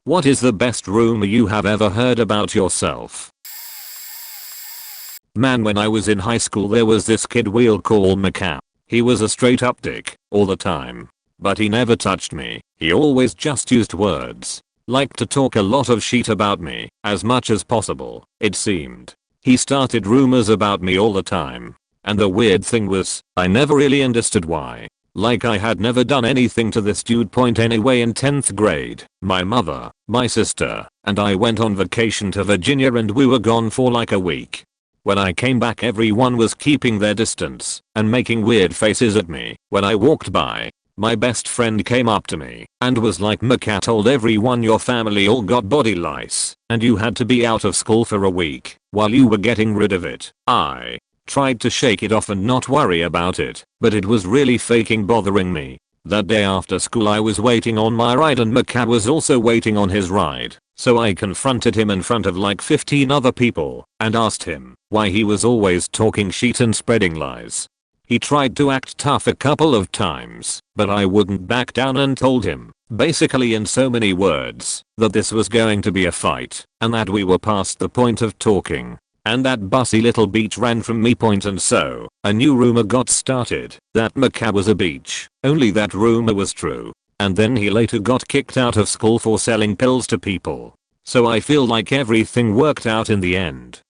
What is the best rumor you have ever heard about yourself? Man, when I was in high school there was this kid we'll call Maca. He was a straight up dick all the time. But he never touched me. He always just used words. Liked to talk a lot of shit about me, as much as possible, it seemed. He started rumors about me all the time. And the weird thing was, I never really understood why. Like I had never done anything to this dude point anyway. In 10th grade, my mother, my sister, and I went on vacation to Virginia and we were gone for like a week. When I came back everyone was keeping their distance and making weird faces at me when I walked by. My best friend came up to me and was like, Maca told everyone your family all got body lice and you had to be out of school for a week while you were getting rid of it. I tried to shake it off and not worry about it, but it was really fucking bothering me. That day after school I was waiting on my ride and Maca was also waiting on his ride, so I confronted him in front of like 15 other people and asked him why he was always talking shit and spreading lies. He tried to act tough a couple of times, but I wouldn't back down and told him, basically in so many words, that this was going to be a fight and that we were past the point of talking. And that bussy little beach ran from me point, and so a new rumor got started that Maca was a beach. Only that rumor was true. And then he later got kicked out of school for selling pills to people. So I feel like everything worked out in the end.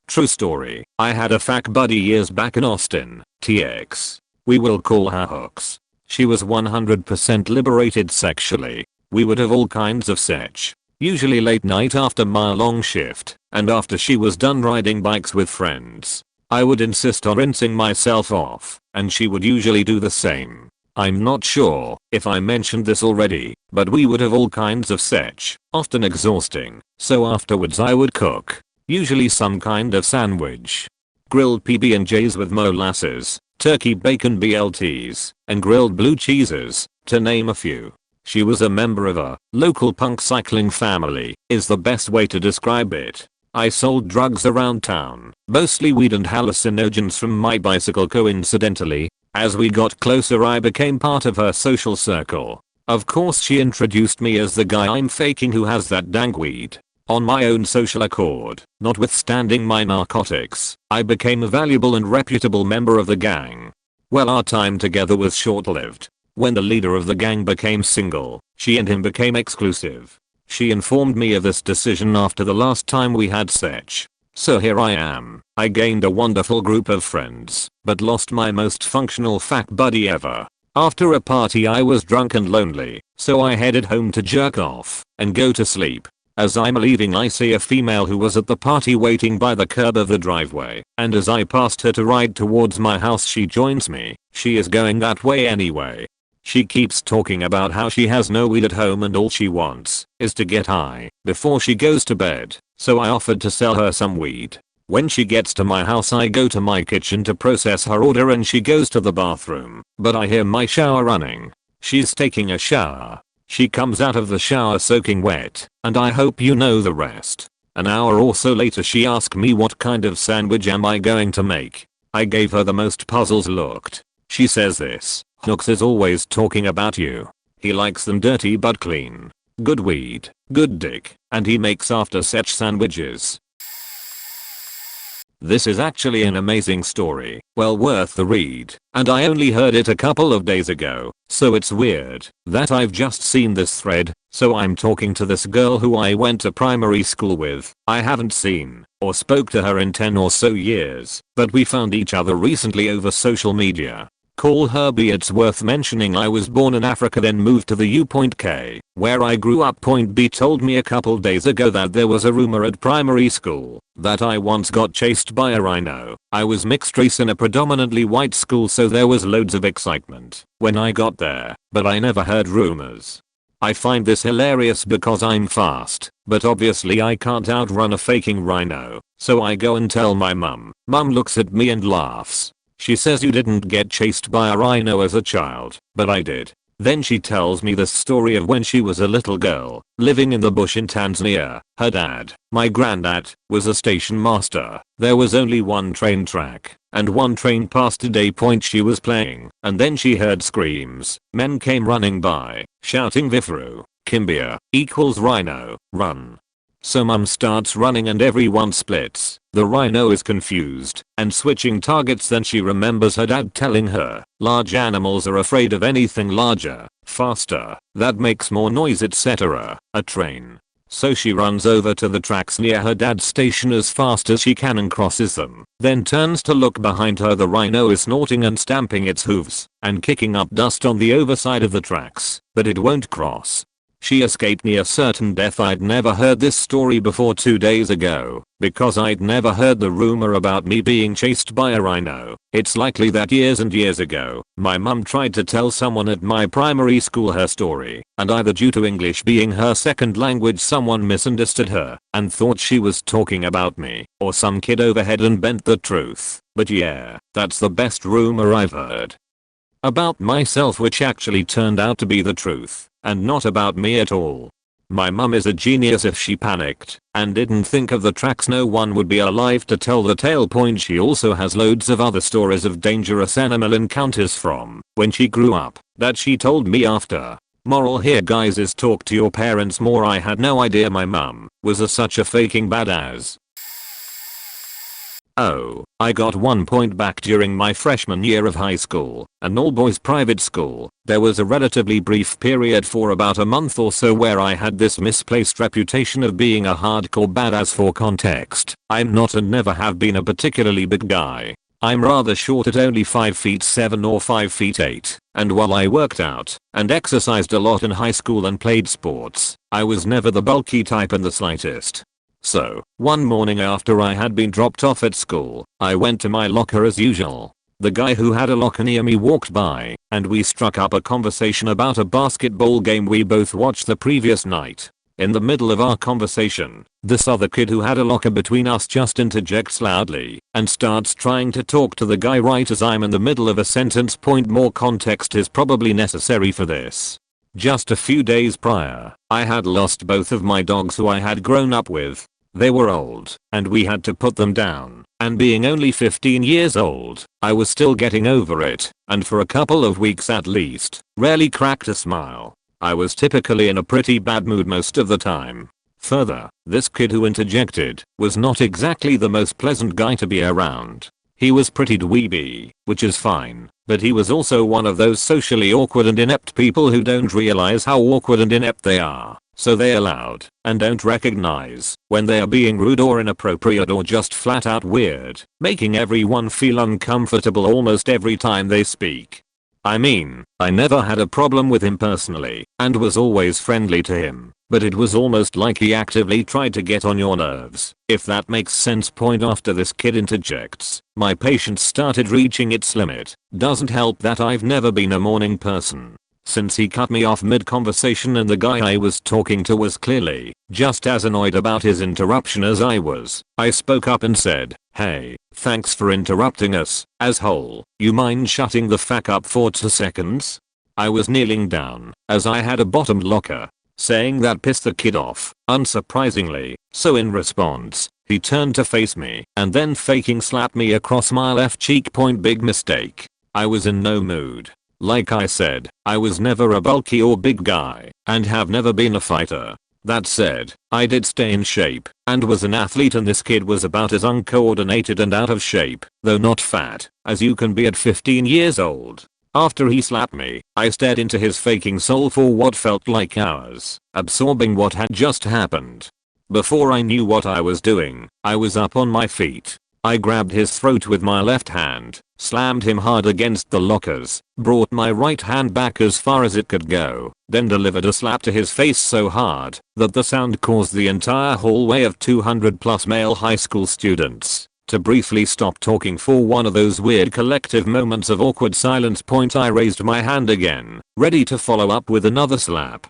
True story. I had a fake buddy years back in Austin, TX. We will call her Hooks. She was 100% liberated sexually. We would have all kinds of sex. Usually late night after my long shift, and after she was done riding bikes with friends. I would insist on rinsing myself off, and she would usually do the same. I'm not sure if I mentioned this already, but we would have all kinds of sex, often exhausting, so afterwards I would cook. Usually some kind of sandwich. Grilled PB&Js with molasses, turkey bacon BLTs, and grilled blue cheeses, to name a few. She was a member of a local punk cycling family, is the best way to describe it. I sold drugs around town, mostly weed and hallucinogens from my bicycle. Coincidentally, as we got closer I became part of her social circle. Of course she introduced me as the guy I'm faking who has that dang weed. On my own social accord, notwithstanding my narcotics, I became a valuable and reputable member of the gang. Well, our time together was short-lived. When the leader of the gang became single, she and him became exclusive. She informed me of this decision after the last time we had sex. So here I am. I gained a wonderful group of friends, but lost my most functional fake buddy ever. After a party I was drunk and lonely, so I headed home to jerk off and go to sleep. As I'm leaving I see a female who was at the party waiting by the curb of the driveway, and as I passed her to ride towards my house she joins me. She is going that way anyway. She keeps talking about how she has no weed at home and all she wants is to get high before she goes to bed, so I offered to sell her some weed. When she gets to my house I go to my kitchen to process her order and she goes to the bathroom, but I hear my shower running. She's taking a shower. She comes out of the shower soaking wet, and I hope you know the rest. An hour or so later she asked me what kind of sandwich am I going to make. I gave her the most puzzled look. She says this. Hooks is always talking about you. He likes them dirty but clean. Good weed, good dick, and he makes after sex sandwiches. This is actually an amazing story, well worth the read, and I only heard it a couple of days ago, so it's weird that I've just seen this thread. So I'm talking to this girl who I went to primary school with. I haven't seen or spoke to her in 10 or so years, but we found each other recently over social media. Call her B. It's worth mentioning I was born in Africa then moved to the U.K, where I grew up. B told me a couple days ago that there was a rumor at primary school that I once got chased by a rhino. I was mixed race in a predominantly white school, so there was loads of excitement when I got there, but I never heard rumors. I find this hilarious because I'm fast, but obviously I can't outrun a faking rhino, so I go and tell my mum. Mum looks at me and laughs. She says you didn't get chased by a rhino as a child, but I did. Then she tells me the story of when she was a little girl, living in the bush in Tanzania. Her dad, my granddad, was a station master. There was only one train track, and one train passed at a point she was playing, and then she heard screams. Men came running by, shouting "Vifaru, Kimbia equals rhino, run. So mum starts running and everyone splits. The rhino is confused and switching targets, then she remembers her dad telling her large animals are afraid of anything larger, faster, that makes more noise, etc. A train. So she runs over to the tracks near her dad's station as fast as she can and crosses them, then turns to look behind her. The rhino is snorting and stamping its hooves and kicking up dust on the overside of the tracks, but it won't cross. She escaped near certain death. I'd never heard this story before 2 days ago, because I'd never heard the rumor about me being chased by a rhino. It's likely that years and years ago, my mum tried to tell someone at my primary school her story, and either due to English being her second language someone misunderstood her and thought she was talking about me, or some kid overheard and bent the truth. But yeah, that's the best rumor I've heard about myself, which actually turned out to be the truth, and not about me at all. My mum is a genius. If she panicked and didn't think of the tracks, no one would be alive to tell the tale. Point. She also has loads of other stories of dangerous animal encounters from when she grew up that she told me after. Moral here, guys, is talk to your parents more. I had no idea my mum was such a faking badass. Oh, I got 1 point back during my freshman year of high school, an all-boys private school. There was a relatively brief period for about a month or so where I had this misplaced reputation of being a hardcore badass. For context, I'm not and never have been a particularly big guy. I'm rather short at only 5'7" or 5'8", and while I worked out and exercised a lot in high school and played sports, I was never the bulky type in the slightest. So, one morning after I had been dropped off at school, I went to my locker as usual. The guy who had a locker near me walked by, and we struck up a conversation about a basketball game we both watched the previous night. In the middle of our conversation, this other kid who had a locker between us just interjects loudly and starts trying to talk to the guy right as I'm in the middle of a sentence. Point. More context is probably necessary for this. Just a few days prior, I had lost both of my dogs who I had grown up with. They were old, and we had to put them down, and being only 15 years old, I was still getting over it, and for a couple of weeks at least, rarely cracked a smile. I was typically in a pretty bad mood most of the time. Further, this kid who interjected was not exactly the most pleasant guy to be around. He was pretty dweeby, which is fine, but he was also one of those socially awkward and inept people who don't realize how awkward and inept they are, so they are loud and don't recognize when they are being rude or inappropriate or just flat out weird, making everyone feel uncomfortable almost every time they speak. I mean, I never had a problem with him personally and was always friendly to him, but it was almost like he actively tried to get on your nerves, if that makes sense. Point. After this kid interjects, my patience started reaching its limit. Doesn't help that I've never been a morning person. Since he cut me off mid-conversation and the guy I was talking to was clearly just as annoyed about his interruption as I was, I spoke up and said, "Hey, thanks for interrupting us, asshole. You mind shutting the fuck up for 2 seconds?" I was kneeling down, as I had a bottomed locker. Saying that pissed the kid off, unsurprisingly, so in response, he turned to face me and then faking slapped me across my left cheek. Point. Big mistake. I was in no mood. Like I said, I was never a bulky or big guy, and have never been a fighter. That said, I did stay in shape, and was an athlete, and this kid was about as uncoordinated and out of shape, though not fat, as you can be at 15 years old. After he slapped me, I stared into his faking soul for what felt like hours, absorbing what had just happened. Before I knew what I was doing, I was up on my feet. I grabbed his throat with my left hand, slammed him hard against the lockers, brought my right hand back as far as it could go, then delivered a slap to his face so hard that the sound caused the entire hallway of 200+ male high school students to briefly stop talking for one of those weird collective moments of awkward silence. Point. I raised my hand again, ready to follow up with another slap,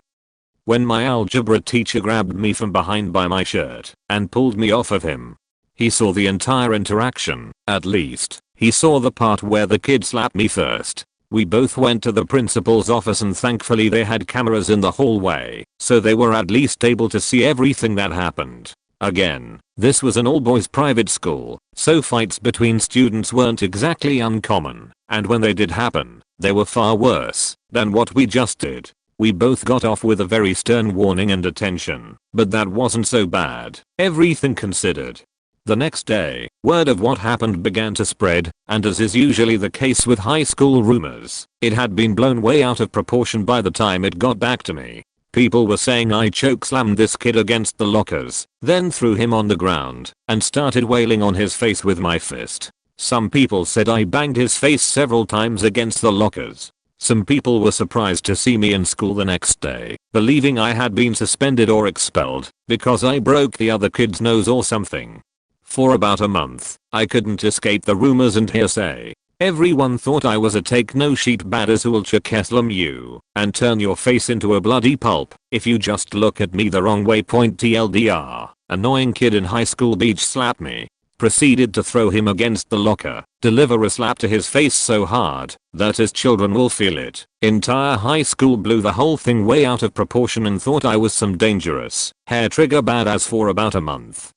when my algebra teacher grabbed me from behind by my shirt and pulled me off of him. He saw the entire interaction, at least, he saw the part where the kid slapped me first. We both went to the principal's office, and thankfully they had cameras in the hallway, so they were at least able to see everything that happened. Again, this was an all-boys private school, so fights between students weren't exactly uncommon, and when they did happen, they were far worse than what we just did. We both got off with a very stern warning and detention, but that wasn't so bad, everything considered. The next day, word of what happened began to spread, and as is usually the case with high school rumors, it had been blown way out of proportion by the time it got back to me. People were saying I chokeslammed this kid against the lockers, then threw him on the ground, and started wailing on his face with my fist. Some people said I banged his face several times against the lockers. Some people were surprised to see me in school the next day, believing I had been suspended or expelled, because I broke the other kid's nose or something. For about a month, I couldn't escape the rumors and hearsay. Everyone thought I was a take-no-shit badass who'll chokeslam you and turn your face into a bloody pulp if you just look at me the wrong way. TLDR, annoying kid in high school beach slapped me. Proceeded to throw him against the locker, deliver a slap to his face so hard that his children will feel it. Entire high school blew the whole thing way out of proportion and thought I was some dangerous, hair-trigger badass for about a month.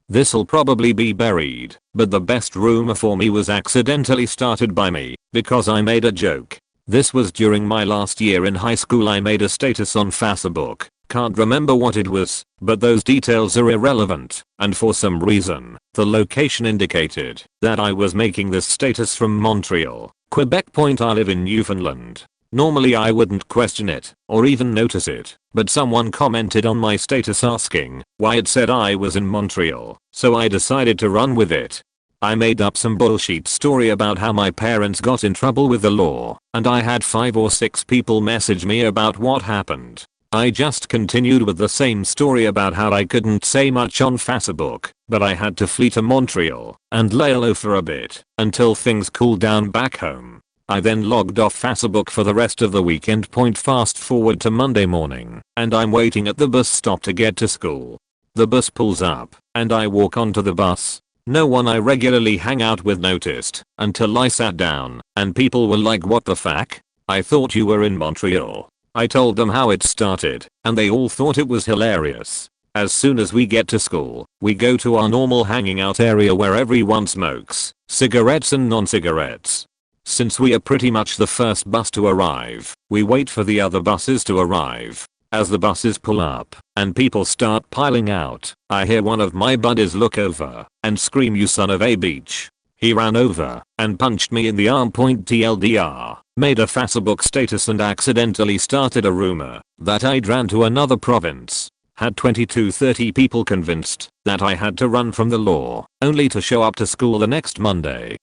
This'll probably be buried, but the best rumor for me was accidentally started by me, because I made a joke. This was during my last year in high school. I made a status on Facebook. Can't remember what it was, but those details are irrelevant, and for some reason, the location indicated that I was making this status from Montreal, Quebec. I live in Newfoundland. Normally I wouldn't question it, or even notice it, but someone commented on my status asking why it said I was in Montreal, so I decided to run with it. I made up some bullshit story about how my parents got in trouble with the law, and I had 5 or 6 people message me about what happened. I just continued with the same story about how I couldn't say much on Facebook, but I had to flee to Montreal and lay low for a bit until things cooled down back home. I then logged off Facebook for the rest of the weekend. Fast forward to Monday morning, and I'm waiting at the bus stop to get to school. The bus pulls up, and I walk onto the bus. No one I regularly hang out with noticed until I sat down, and people were like, "What the fuck? I thought you were in Montreal." I told them how it started, and they all thought it was hilarious. As soon as we get to school, we go to our normal hanging out area where everyone smokes cigarettes and non-cigarettes. Since we are pretty much the first bus to arrive, we wait for the other buses to arrive. As the buses pull up and people start piling out, I hear one of my buddies look over and scream, "You son of a bitch." He ran over and punched me in the arm. TLDR, made a Facebook status and accidentally started a rumor that I'd ran to another province. Had 20 to 30 people convinced that I had to run from the law, only to show up to school the next Monday.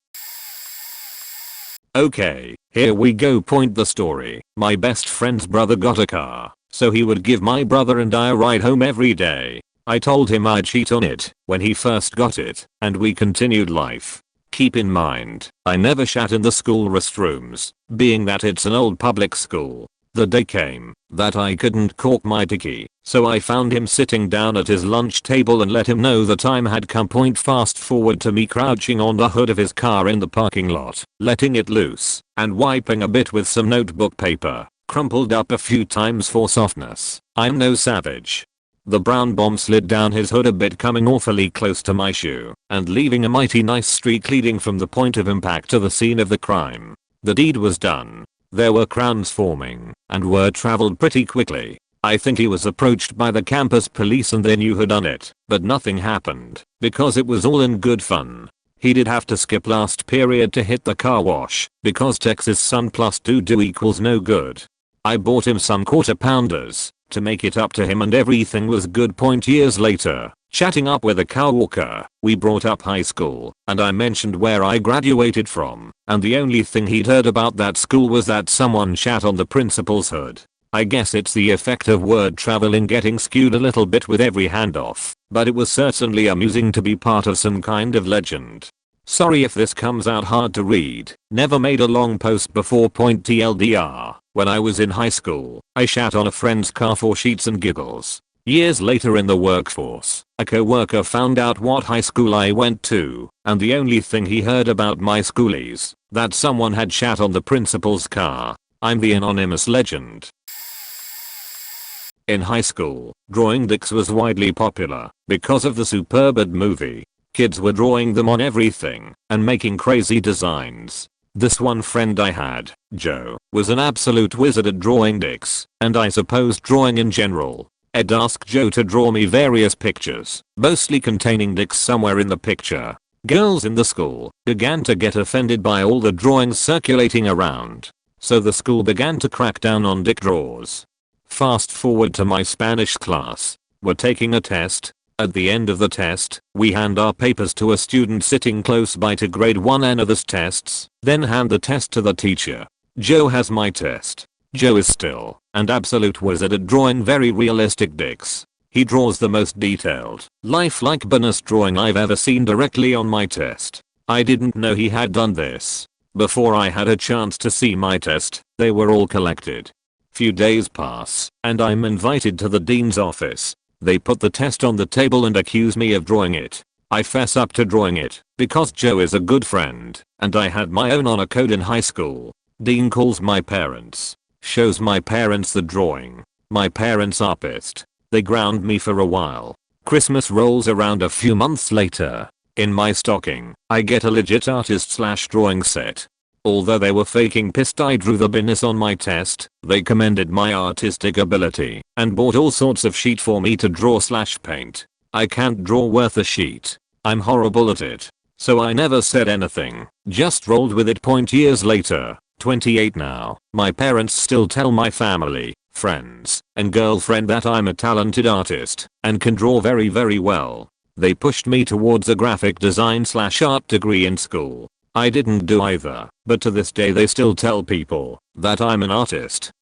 Okay, here we go. The story. My best friend's brother got a car, so he would give my brother and I a ride home every day. I told him I'd cheat on it when he first got it, and we continued life. Keep in mind, I never shat in the school restrooms, being that it's an old public school. The day came that I couldn't cork my ticky, so I found him sitting down at his lunch table and let him know the time had come. Fast forward to me crouching on the hood of his car in the parking lot, letting it loose, and wiping a bit with some notebook paper, crumpled up a few times for softness. I'm no savage. The brown bomb slid down his hood a bit, coming awfully close to my shoe, and leaving a mighty nice streak leading from the point of impact to the scene of the crime. The deed was done. There were crowns forming, and word traveled pretty quickly. I think he was approached by the campus police and they knew who done it, but nothing happened, because it was all in good fun. He did have to skip last period to hit the car wash, because Texas sun plus 2 do equals no good. I bought him some quarter pounders to make it up to him and everything was good. Years later, chatting up with a coworker, we brought up high school, and I mentioned where I graduated from, and the only thing he'd heard about that school was that someone shat on the principal's hood. I guess it's the effect of word traveling getting skewed a little bit with every handoff, but it was certainly amusing to be part of some kind of legend. Sorry if this comes out hard to read. Never made a long post before. TLDR, when I was in high school, I shat on a friend's car for sheets and giggles. Years later in the workforce, a coworker found out what high school I went to, and the only thing he heard about my schoolies, that someone had shat on the principal's car. I'm the anonymous legend. In high school, drawing dicks was widely popular because of the Superbad movie. Kids were drawing them on everything and making crazy designs. This one friend I had, Joe, was an absolute wizard at drawing dicks, and I suppose drawing in general. I'd ask Joe to draw me various pictures, mostly containing dicks somewhere in the picture. Girls in the school began to get offended by all the drawings circulating around, so the school began to crack down on dick draws. Fast forward to my Spanish class. We're taking a test. At the end of the test, we hand our papers to a student sitting close by to grade 1 another's tests, then hand the test to the teacher. Joe has my test. Joe is still an absolute wizard at drawing very realistic dicks. He draws the most detailed, lifelike bonus drawing I've ever seen directly on my test. I didn't know he had done this. Before I had a chance to see my test, they were all collected. Few days pass, and I'm invited to the dean's office. They put the test on the table and accuse me of drawing it. I fess up to drawing it, because Joe is a good friend, and I had my own honor code in high school. Dean calls my parents. Shows my parents the drawing. My parents are pissed. They ground me for a while. Christmas rolls around a few months later. In my stocking, I get a legit artist/drawing set. Although they were faking pissed I drew the business on my test, they commended my artistic ability and bought all sorts of sheet for me to draw/paint. I can't draw worth a sheet. I'm horrible at it. So I never said anything, just rolled with it. Years later, 28 now, my parents still tell my family, friends, and girlfriend that I'm a talented artist and can draw very well. They pushed me towards a graphic design/art degree in school. I didn't do either, but to this day they still tell people that I'm an artist.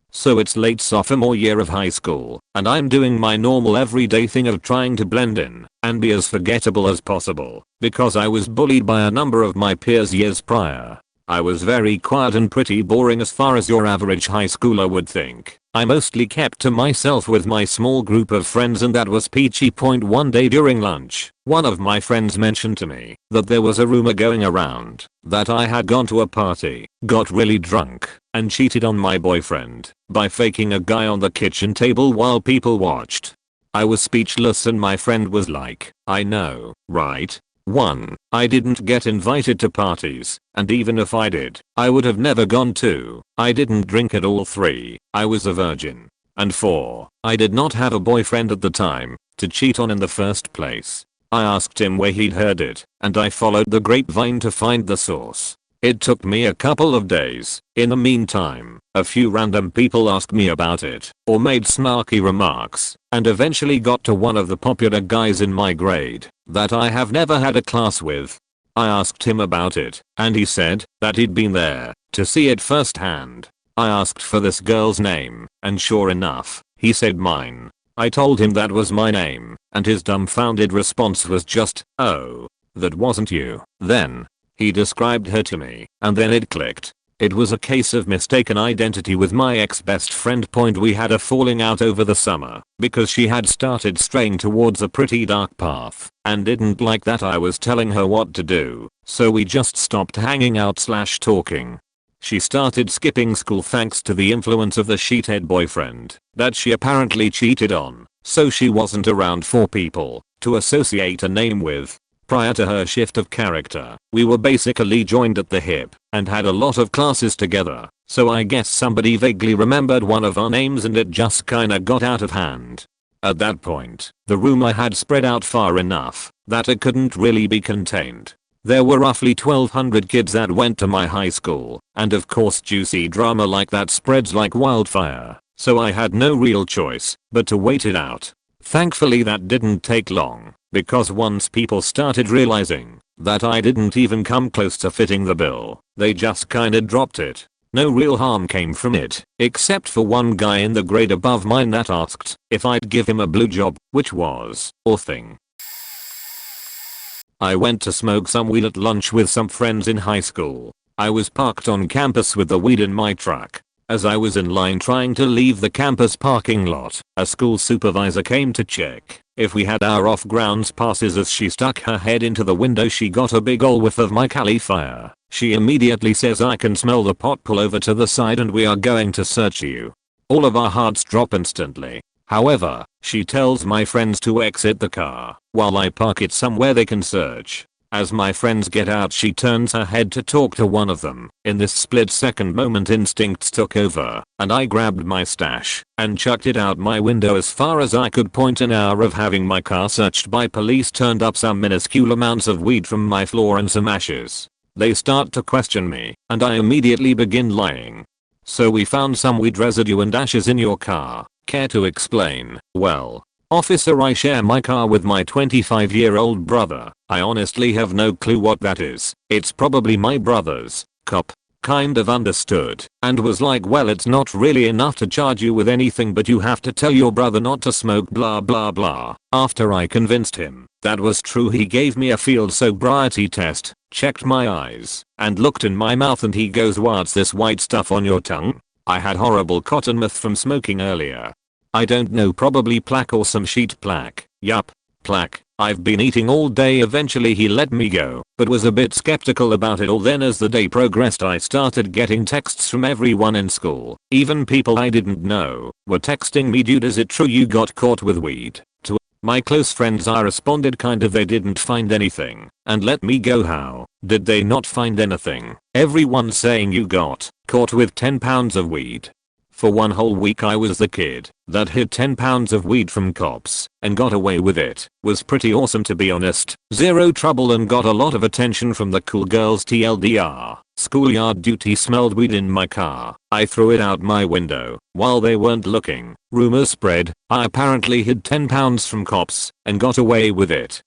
So it's late sophomore year of high school, and I'm doing my normal everyday thing of trying to blend in and be as forgettable as possible, because I was bullied by a number of my peers years prior. I was very quiet and pretty boring as far as your average high schooler would think. I mostly kept to myself with my small group of friends, and that was peachy. One day during lunch, one of my friends mentioned to me that there was a rumor going around that I had gone to a party, got really drunk, and cheated on my boyfriend by faking a guy on the kitchen table while people watched. I was speechless, and my friend was like, I know, right? 1. I didn't get invited to parties, and even if I did, I would have never gone to. I didn't drink at all. 3. I was a virgin. And 4. I did not have a boyfriend at the time to cheat on in the first place. I asked him where he'd heard it, and I followed the grapevine to find the source. It took me a couple of days. In the meantime, a few random people asked me about it, or made snarky remarks, and eventually got to one of the popular guys in my grade that I have never had a class with. I asked him about it, and he said that he'd been there to see it firsthand. I asked for this girl's name, and sure enough, he said mine. I told him that was my name, and his dumbfounded response was just, "Oh, that wasn't you." Then he described her to me, and then it clicked. It was a case of mistaken identity with my ex-best friend. We had a falling out over the summer because she had started straying towards a pretty dark path and didn't like that I was telling her what to do, so we just stopped hanging out/talking. She started skipping school thanks to the influence of the sheethead boyfriend that she apparently cheated on, so she wasn't around for people to associate a name with. Prior to her shift of character, we were basically joined at the hip and had a lot of classes together, so I guess somebody vaguely remembered one of our names and it just kinda got out of hand. At that point, the rumor had spread out far enough that it couldn't really be contained. There were roughly 1,200 kids that went to my high school, and of course juicy drama like that spreads like wildfire, so I had no real choice but to wait it out. Thankfully that didn't take long, because once people started realizing that I didn't even come close to fitting the bill, they just kinda dropped it. No real harm came from it, except for one guy in the grade above mine that asked if I'd give him a blowjob, which was a thing. I went to smoke some weed at lunch with some friends in high school. I was parked on campus with the weed in my truck. As I was in line trying to leave the campus parking lot, a school supervisor came to check if we had our off-grounds passes. As she stuck her head into the window, she got a big ol' whiff of my cali fire. She immediately says, "I can smell the pot, pull over to the side and we are going to search you." All of our hearts drop instantly. However, she tells my friends to exit the car while I park it somewhere they can search. As my friends get out, she turns her head to talk to one of them. In this split second moment, instincts took over, and I grabbed my stash and chucked it out my window as far as I could point. An hour of having my car searched by police turned up some minuscule amounts of weed from my floor and some ashes. They start to question me, and I immediately begin lying. So we found some weed residue and ashes in your car. Care to explain? Well, officer, I share my car with my 25-year-old brother. I honestly have no clue what that is. It's probably my brother's. Cop kind of understood and was like, well, it's not really enough to charge you with anything, but you have to tell your brother not to smoke blah blah blah. After I convinced him that was true, he gave me a field sobriety test, checked my eyes, and looked in my mouth, and he goes, what's this white stuff on your tongue? I had horrible cotton mouth from smoking earlier. I don't know, probably plaque or some sheet plaque. Yup, plaque. I've been eating all day. Eventually he let me go, but was a bit skeptical about it all. Then as the day progressed, I started getting texts from everyone in school. Even people I didn't know were texting me, dude, is it true you got caught with weed? To my close friends I responded kind of, they didn't find anything, and let me go. How did they not find anything? Everyone saying you got caught with 10 pounds of weed. For one whole week I was the kid that hid 10 pounds of weed from cops and got away with it. Was pretty awesome, to be honest. Zero trouble and got a lot of attention from the cool girls. TLDR, schoolyard duty, smelled weed in my car. I threw it out my window while they weren't looking. Rumors spread I apparently hid 10 pounds from cops and got away with it.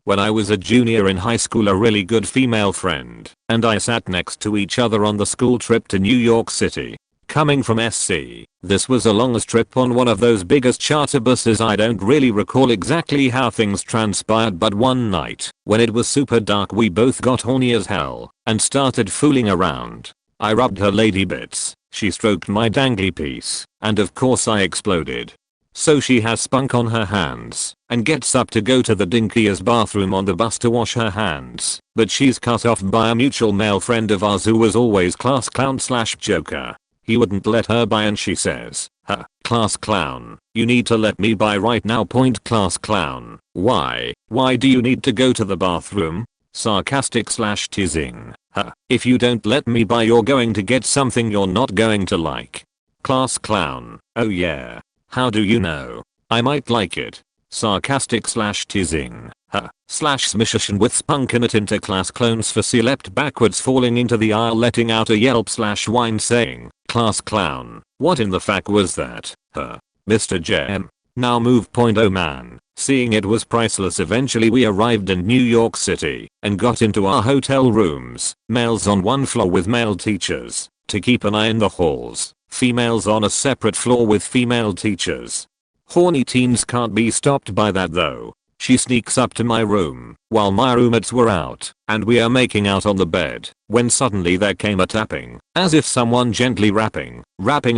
When I was a junior in high school, a really good female friend and I sat next to each other on the school trip to New York City. Coming from SC, this was a longest trip on one of those biggest charter buses. I don't really recall exactly how things transpired, but one night, when it was super dark, we both got horny as hell and started fooling around. I rubbed her lady bits, she stroked my dangly piece, and of course I exploded. So she has spunk on her hands and gets up to go to the dinkiest bathroom on the bus to wash her hands, but she's cut off by a mutual male friend of ours who was always class clown / joker. He wouldn't let her by, and she says, huh, class clown, you need to let me by right now. Point, class clown, why do you need to go to the bathroom? Sarcastic / teasing, huh, if you don't let me by you're going to get something you're not going to like. Class clown, oh yeah. How do you know? I might like it. Sarcastic / teasing, huh, / smishishin with spunk in it. Interclass clones for leapt backwards, falling into the aisle, letting out a yelp / whine, saying, class clown, what in the fuck was that, huh? Mr. Jem. Now move. Point, oh man, seeing it was priceless. Eventually we arrived in New York City and got into our hotel rooms, males on one floor with male teachers to keep an eye in the halls. Females on a separate floor with female teachers. Horny teens can't be stopped by that though. She sneaks up to my room while my roommates were out and we are making out on the bed when suddenly there came a tapping, as if someone gently rapping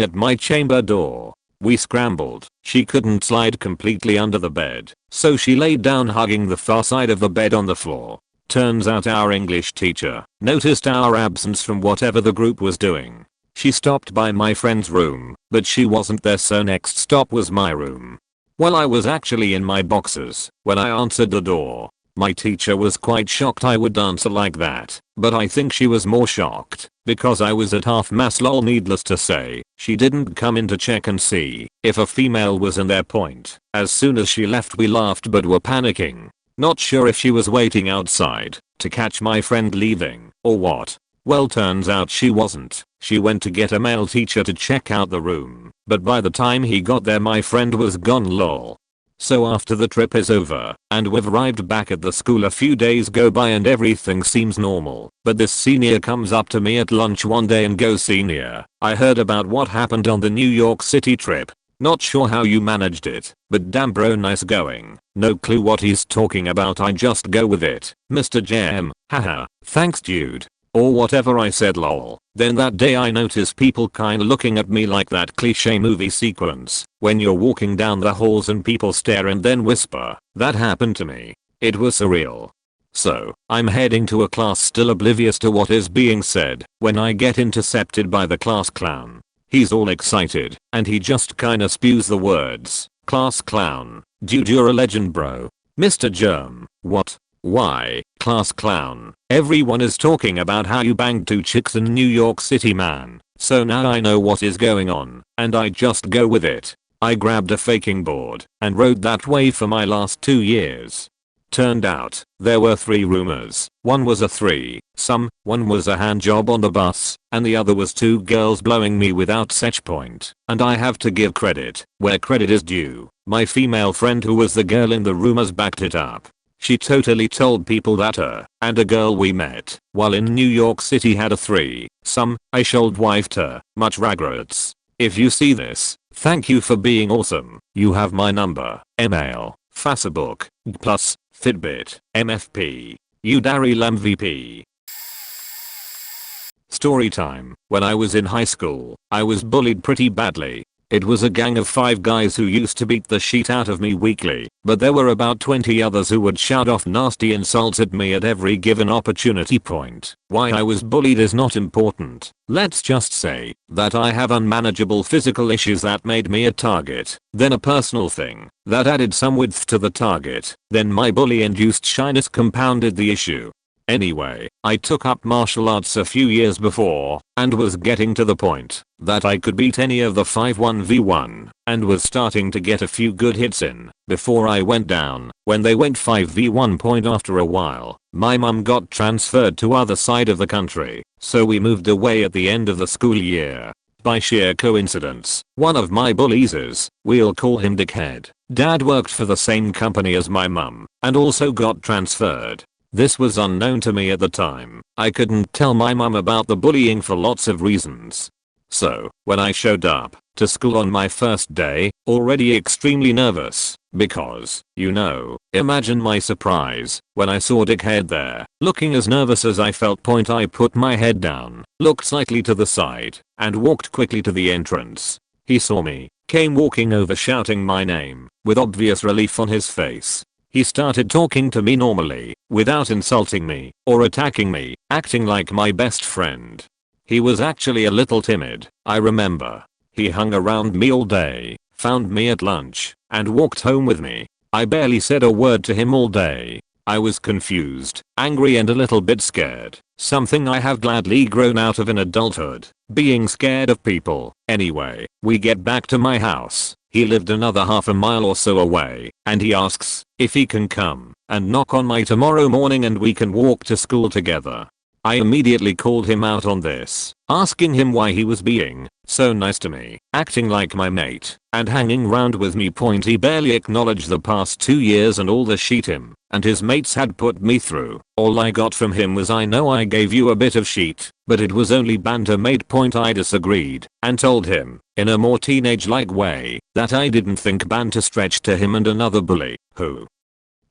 at my chamber door. We scrambled. She couldn't slide completely under the bed, so she laid down hugging the far side of the bed on the floor. Turns out our English teacher noticed our absence from whatever the group was doing. She stopped by my friend's room, but she wasn't there, so next stop was my room. Well, I was actually in my boxers when I answered the door. My teacher was quite shocked I would answer like that, but I think she was more shocked because I was at half mast. Lol, needless to say, she didn't come in to check and see if a female was in there. Point. As soon as she left we laughed but were panicking, not sure if she was waiting outside to catch my friend leaving or what. Well, turns out she wasn't. She went to get a male teacher to check out the room, but by the time he got there my friend was gone. Lol. So after the trip is over and we've arrived back at the school, a few days go by and everything seems normal, but this senior comes up to me at lunch one day and goes, senior, I heard about what happened on the New York City trip. Not sure how you managed it, but damn bro, nice going. No clue what he's talking about, I just go with it. Mr. Jem, haha, thanks dude. Or whatever I said. Lol. Then that day I noticed people kinda looking at me like that cliche movie sequence when you're walking down the halls and people stare and then whisper. That happened to me. It was surreal. So, I'm heading to a class still oblivious to what is being said when I get intercepted by the class clown. He's all excited and he just kinda spews the words, class clown, dude, you're a legend bro. Mr. Germ, what? Why, class clown, everyone is talking about how you banged 2 chicks in New York City, man. So now I know what is going on, and I just go with it. I grabbed a faking board and rode that way for my last 2 years. Turned out, there were 3 rumors. One was a threesome, one was a handjob on the bus, and the other was 2 girls blowing me without such point. And I have to give credit where credit is due. My female friend who was the girl in the rumors backed it up. She totally told people that her and a girl we met while in New York City had a threesome. I should wifed her. Much regrets. If you see this, thank you for being awesome. You have my number, email, Facebook, plus, Fitbit, MFP. You Daryl MVP. Story time. When I was in high school, I was bullied pretty badly. It was a gang of 5 guys who used to beat the shit out of me weekly, but there were about 20 others who would shout off nasty insults at me at every given opportunity point. Why I was bullied is not important. Let's just say that I have unmanageable physical issues that made me a target, then a personal thing that added some width to the target, then my bully-induced shyness compounded the issue. Anyway, I took up martial arts a few years before, and was getting to the point that I could beat any of the 5 1v1, and was starting to get a few good hits in, before I went down. When they went 5v1 point after a while, my mum got transferred to other side of the country, so we moved away at the end of the school year. By sheer coincidence, one of my bullies, we'll call him Dickhead, dad worked for the same company as my mum, and also got transferred. This was unknown to me at the time. I couldn't tell my mum about the bullying for lots of reasons. So, when I showed up to school on my first day, already extremely nervous, because, imagine my surprise when I saw Dickhead there, looking as nervous as I felt. I put my head down, looked slightly to the side, and walked quickly to the entrance. He saw me, came walking over shouting my name, with obvious relief on his face. He started talking to me normally, without insulting me or attacking me, acting like my best friend. He was actually a little timid, I remember. He hung around me all day, found me at lunch, and walked home with me. I barely said a word to him all day. I was confused, angry, and a little bit scared, something I have gladly grown out of in adulthood, being scared of people. Anyway, we get back to my house. He lived another half a mile or so away, and he asks if he can come and knock on my tomorrow morning and we can walk to school together. I immediately called him out on this, asking him why he was being so nice to me, acting like my mate, and hanging round with me. He barely acknowledged the past 2 years and all the shit him and his mates had put me through. All I got from him was, I know I gave you a bit of shit, but it was only banter, mate. I disagreed and told him, in a more teenage-like way, that I didn't think banter stretched to him and another bully, who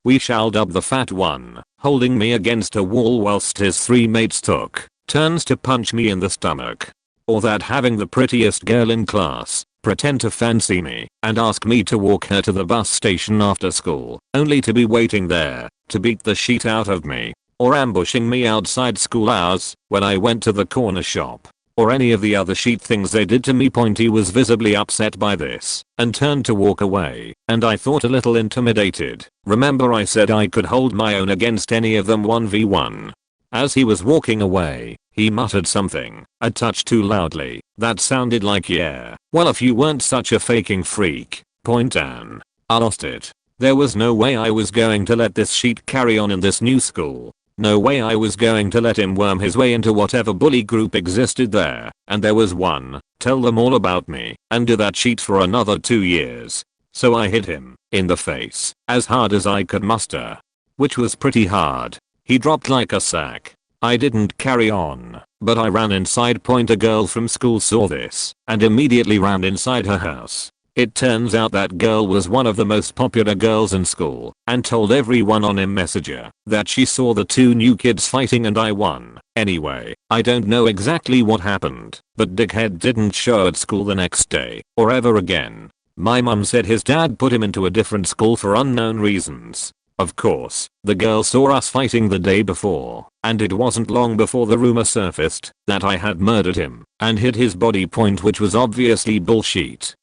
we shall dub the fat one, holding me against a wall whilst his 3 mates took turns to punch me in the stomach. Or that having the prettiest girl in class pretend to fancy me and ask me to walk her to the bus station after school, only to be waiting there to beat the shit out of me. Or ambushing me outside school hours when I went to the corner shop. Or any of the other shit things they did to me. He was visibly upset by this and turned to walk away, and I thought a little intimidated. Remember, I said I could hold my own against any of them 1v1. As he was walking away, he muttered something a touch too loudly that sounded like, yeah, well, if you weren't such a faking freak. Point down. I lost it. There was no way I was going to let this shit carry on in this new school. No way I was going to let him worm his way into whatever bully group existed there. And there was one, tell them all about me and do that shit for another 2 years. So I hit him in the face as hard as I could muster, which was pretty hard. He dropped like a sack. I didn't carry on, but I ran inside. A girl from school saw this and immediately ran inside her house. It turns out that girl was one of the most popular girls in school and told everyone on Messenger that she saw the 2 new kids fighting and I won. Anyway, I don't know exactly what happened, but Dickhead didn't show at school the next day or ever again. My mum said his dad put him into a different school for unknown reasons. Of course, the girl saw us fighting the day before, and it wasn't long before the rumor surfaced that I had murdered him and hid his body, which was obviously bullshit.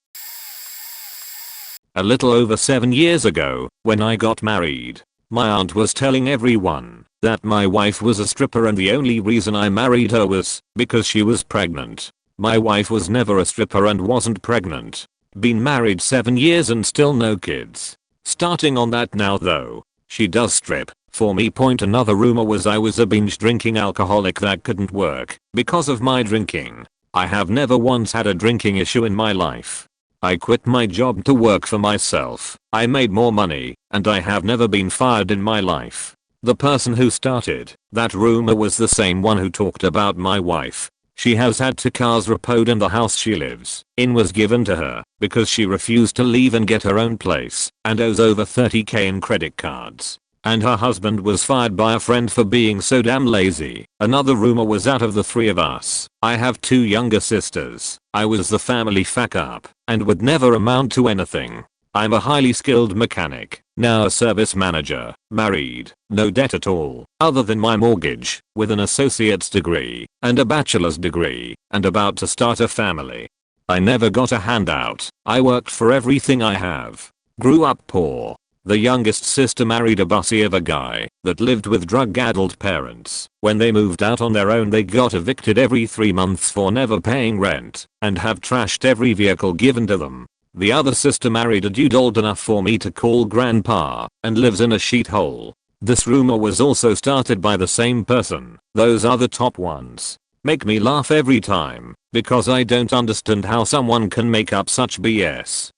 A little over 7 years ago, when I got married, My aunt was telling everyone that my wife was a stripper and the only reason I married her was because she was pregnant. My wife was never a stripper and wasn't pregnant. Been married 7 years and still no kids. Starting on that now though. She does strip for me. Another rumor was I was a binge drinking alcoholic. That couldn't work because of my drinking. I have never once had a drinking issue in my life. I quit my job to work for myself. I made more money, and I have never been fired in my life. The person who started that rumor was the same one who talked about my wife. She has had 2 cars repoed and the house she lives in was given to her because she refused to leave and get her own place and owes over 30k in credit cards. And her husband was fired by a friend for being so damn lazy. Another rumor was out of the 3 of us, I have 2 younger sisters. I was the family fuck up and would never amount to anything. I'm a highly skilled mechanic, now a service manager, married, no debt at all, other than my mortgage, with an associate's degree and a bachelor's degree, and about to start a family. I never got a handout. I worked for everything I have. Grew up poor. The youngest sister married a bussy of a guy that lived with drug-addled parents. When they moved out on their own they got evicted every 3 months for never paying rent and have trashed every vehicle given to them. The other sister married a dude old enough for me to call grandpa and lives in a sheethole. This rumor was also started by the same person. Those are the top ones. Make me laugh every time because I don't understand how someone can make up such BS.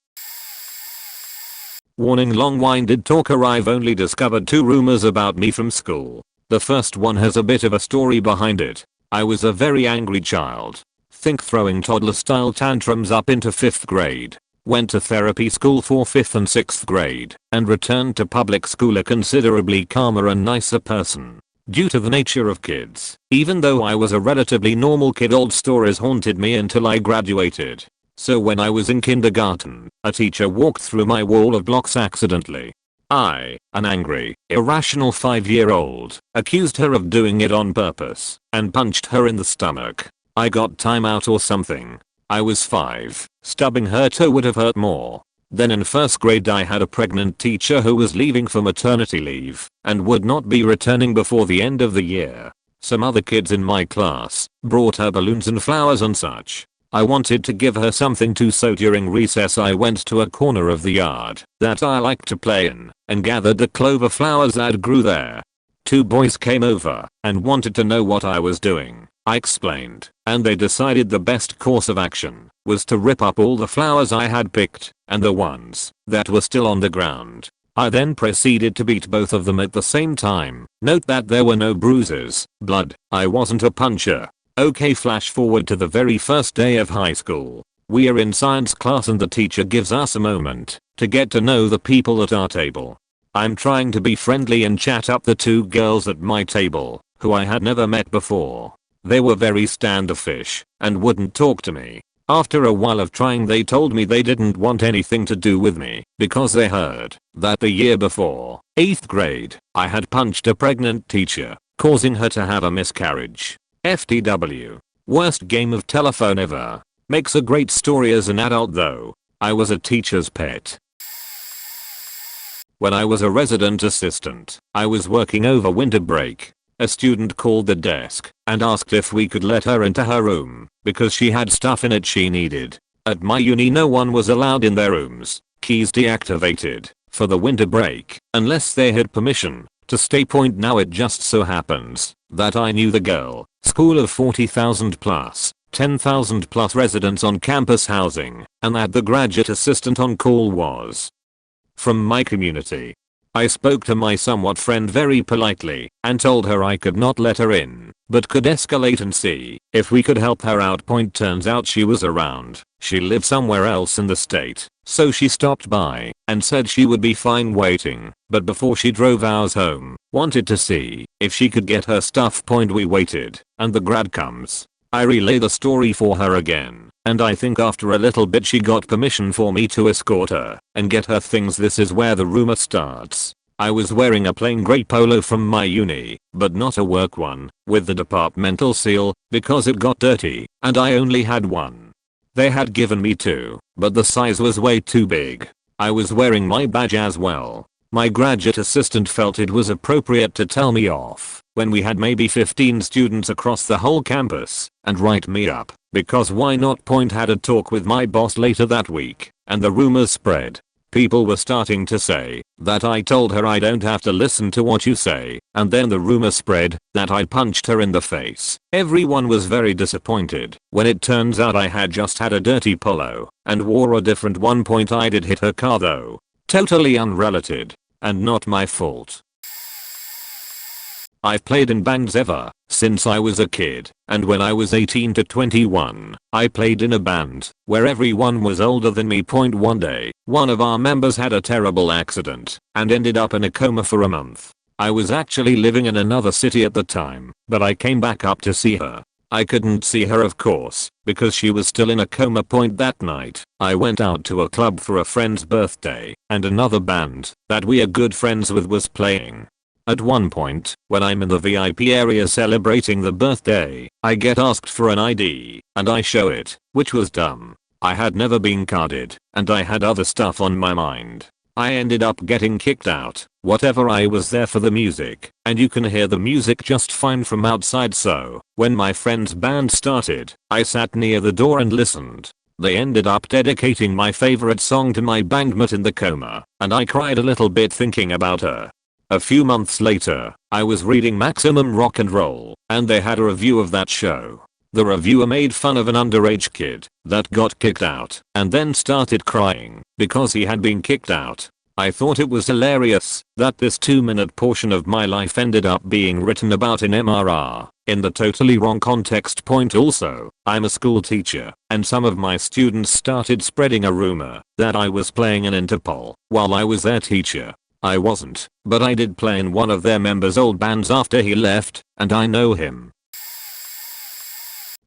Warning, long-winded talker. I've only discovered 2 rumors about me from school. The first one has a bit of a story behind it. I was a very angry child. Think throwing toddler-style tantrums up into 5th grade. Went to therapy school for 5th and 6th grade and returned to public school a considerably calmer and nicer person. Due to the nature of kids, even though I was a relatively normal kid, old stories haunted me until I graduated. So when I was in kindergarten, a teacher walked through my wall of blocks accidentally. I, an angry, irrational 5-year-old, accused her of doing it on purpose and punched her in the stomach. I got timeout or something. I was 5. Stubbing her toe would have hurt more. Then in 1st grade I had a pregnant teacher who was leaving for maternity leave and would not be returning before the end of the year. Some other kids in my class brought her balloons and flowers and such. I wanted to give her something to, so during recess I went to a corner of the yard that I liked to play in and gathered the clover flowers that grew there. 2 boys came over and wanted to know what I was doing. I explained, and they decided the best course of action was to rip up all the flowers I had picked and the ones that were still on the ground. I then proceeded to beat both of them at the same time. Note that there were no bruises, blood. I wasn't a puncher. Okay, flash forward to the very first day of high school. We are in science class and the teacher gives us a moment to get to know the people at our table. I'm trying to be friendly and chat up the 2 girls at my table, who I had never met before. They were very standoffish and wouldn't talk to me. After a while of trying they told me they didn't want anything to do with me because they heard that the year before, 8th grade, I had punched a pregnant teacher, causing her to have a miscarriage. FTW. Worst game of telephone ever. Makes a great story as an adult though. I was a teacher's pet. When I was a resident assistant, I was working over winter break. A student called the desk and asked if we could let her into her room because she had stuff in it she needed. At my uni no one was allowed in their rooms, keys deactivated, for the winter break unless they had permission to stay. Now it just so happens that I knew the girl. School of 40,000 plus, 10,000 plus residents on campus housing, and that the graduate assistant on call was from my community. I spoke to my somewhat friend very politely and told her I could not let her in, but could escalate and see if we could help her out. Turns out she was around. She lived somewhere else in the state, so she stopped by and said she would be fine waiting, but before she drove ours home, wanted to see if she could get her stuff. We waited, and the grad comes. I relay the story for her again, and I think after a little bit she got permission for me to escort her and get her things. This is where the rumor starts. I was wearing a plain grey polo from my uni, but not a work one, with the departmental seal, because it got dirty, and I only had one. They had given me 2, but the size was way too big. I was wearing my badge as well. My graduate assistant felt it was appropriate to tell me off when we had maybe 15 students across the whole campus and write me up because why not? Had a talk with my boss later that week and the rumors spread. People were starting to say that I told her I don't have to listen to what you say, and then the rumor spread that I punched her in the face. Everyone was very disappointed when it turns out I had just had a dirty polo and wore a different one. I did hit her car though. Totally unrelated and not my fault. I've played in bands ever since I was a kid, and when I was 18 to 21, I played in a band where everyone was older than me. One day, one of our members had a terrible accident and ended up in a coma for a month. I was actually living in another city at the time, but I came back up to see her. I couldn't see her of course, because she was still in a coma. That night, I went out to a club for a friend's birthday, and another band that we are good friends with was playing. At one point, when I'm in the VIP area celebrating the birthday, I get asked for an ID, and I show it, which was dumb. I had never been carded, and I had other stuff on my mind. I ended up getting kicked out. Whatever, I was there for the music, and you can hear the music just fine from outside, so when my friend's band started, I sat near the door and listened. They ended up dedicating my favorite song to my bandmate in the coma, and I cried a little bit thinking about her. A few months later, I was reading Maximum Rock and Roll, and they had a review of that show. The reviewer made fun of an underage kid that got kicked out and then started crying because he had been kicked out. I thought it was hilarious that this 2-minute portion of my life ended up being written about in MRR in the totally wrong context. Also, I'm a school teacher, and some of my students started spreading a rumor that I was playing in Interpol while I was their teacher. I wasn't, but I did play in one of their members' old bands after he left, and I know him.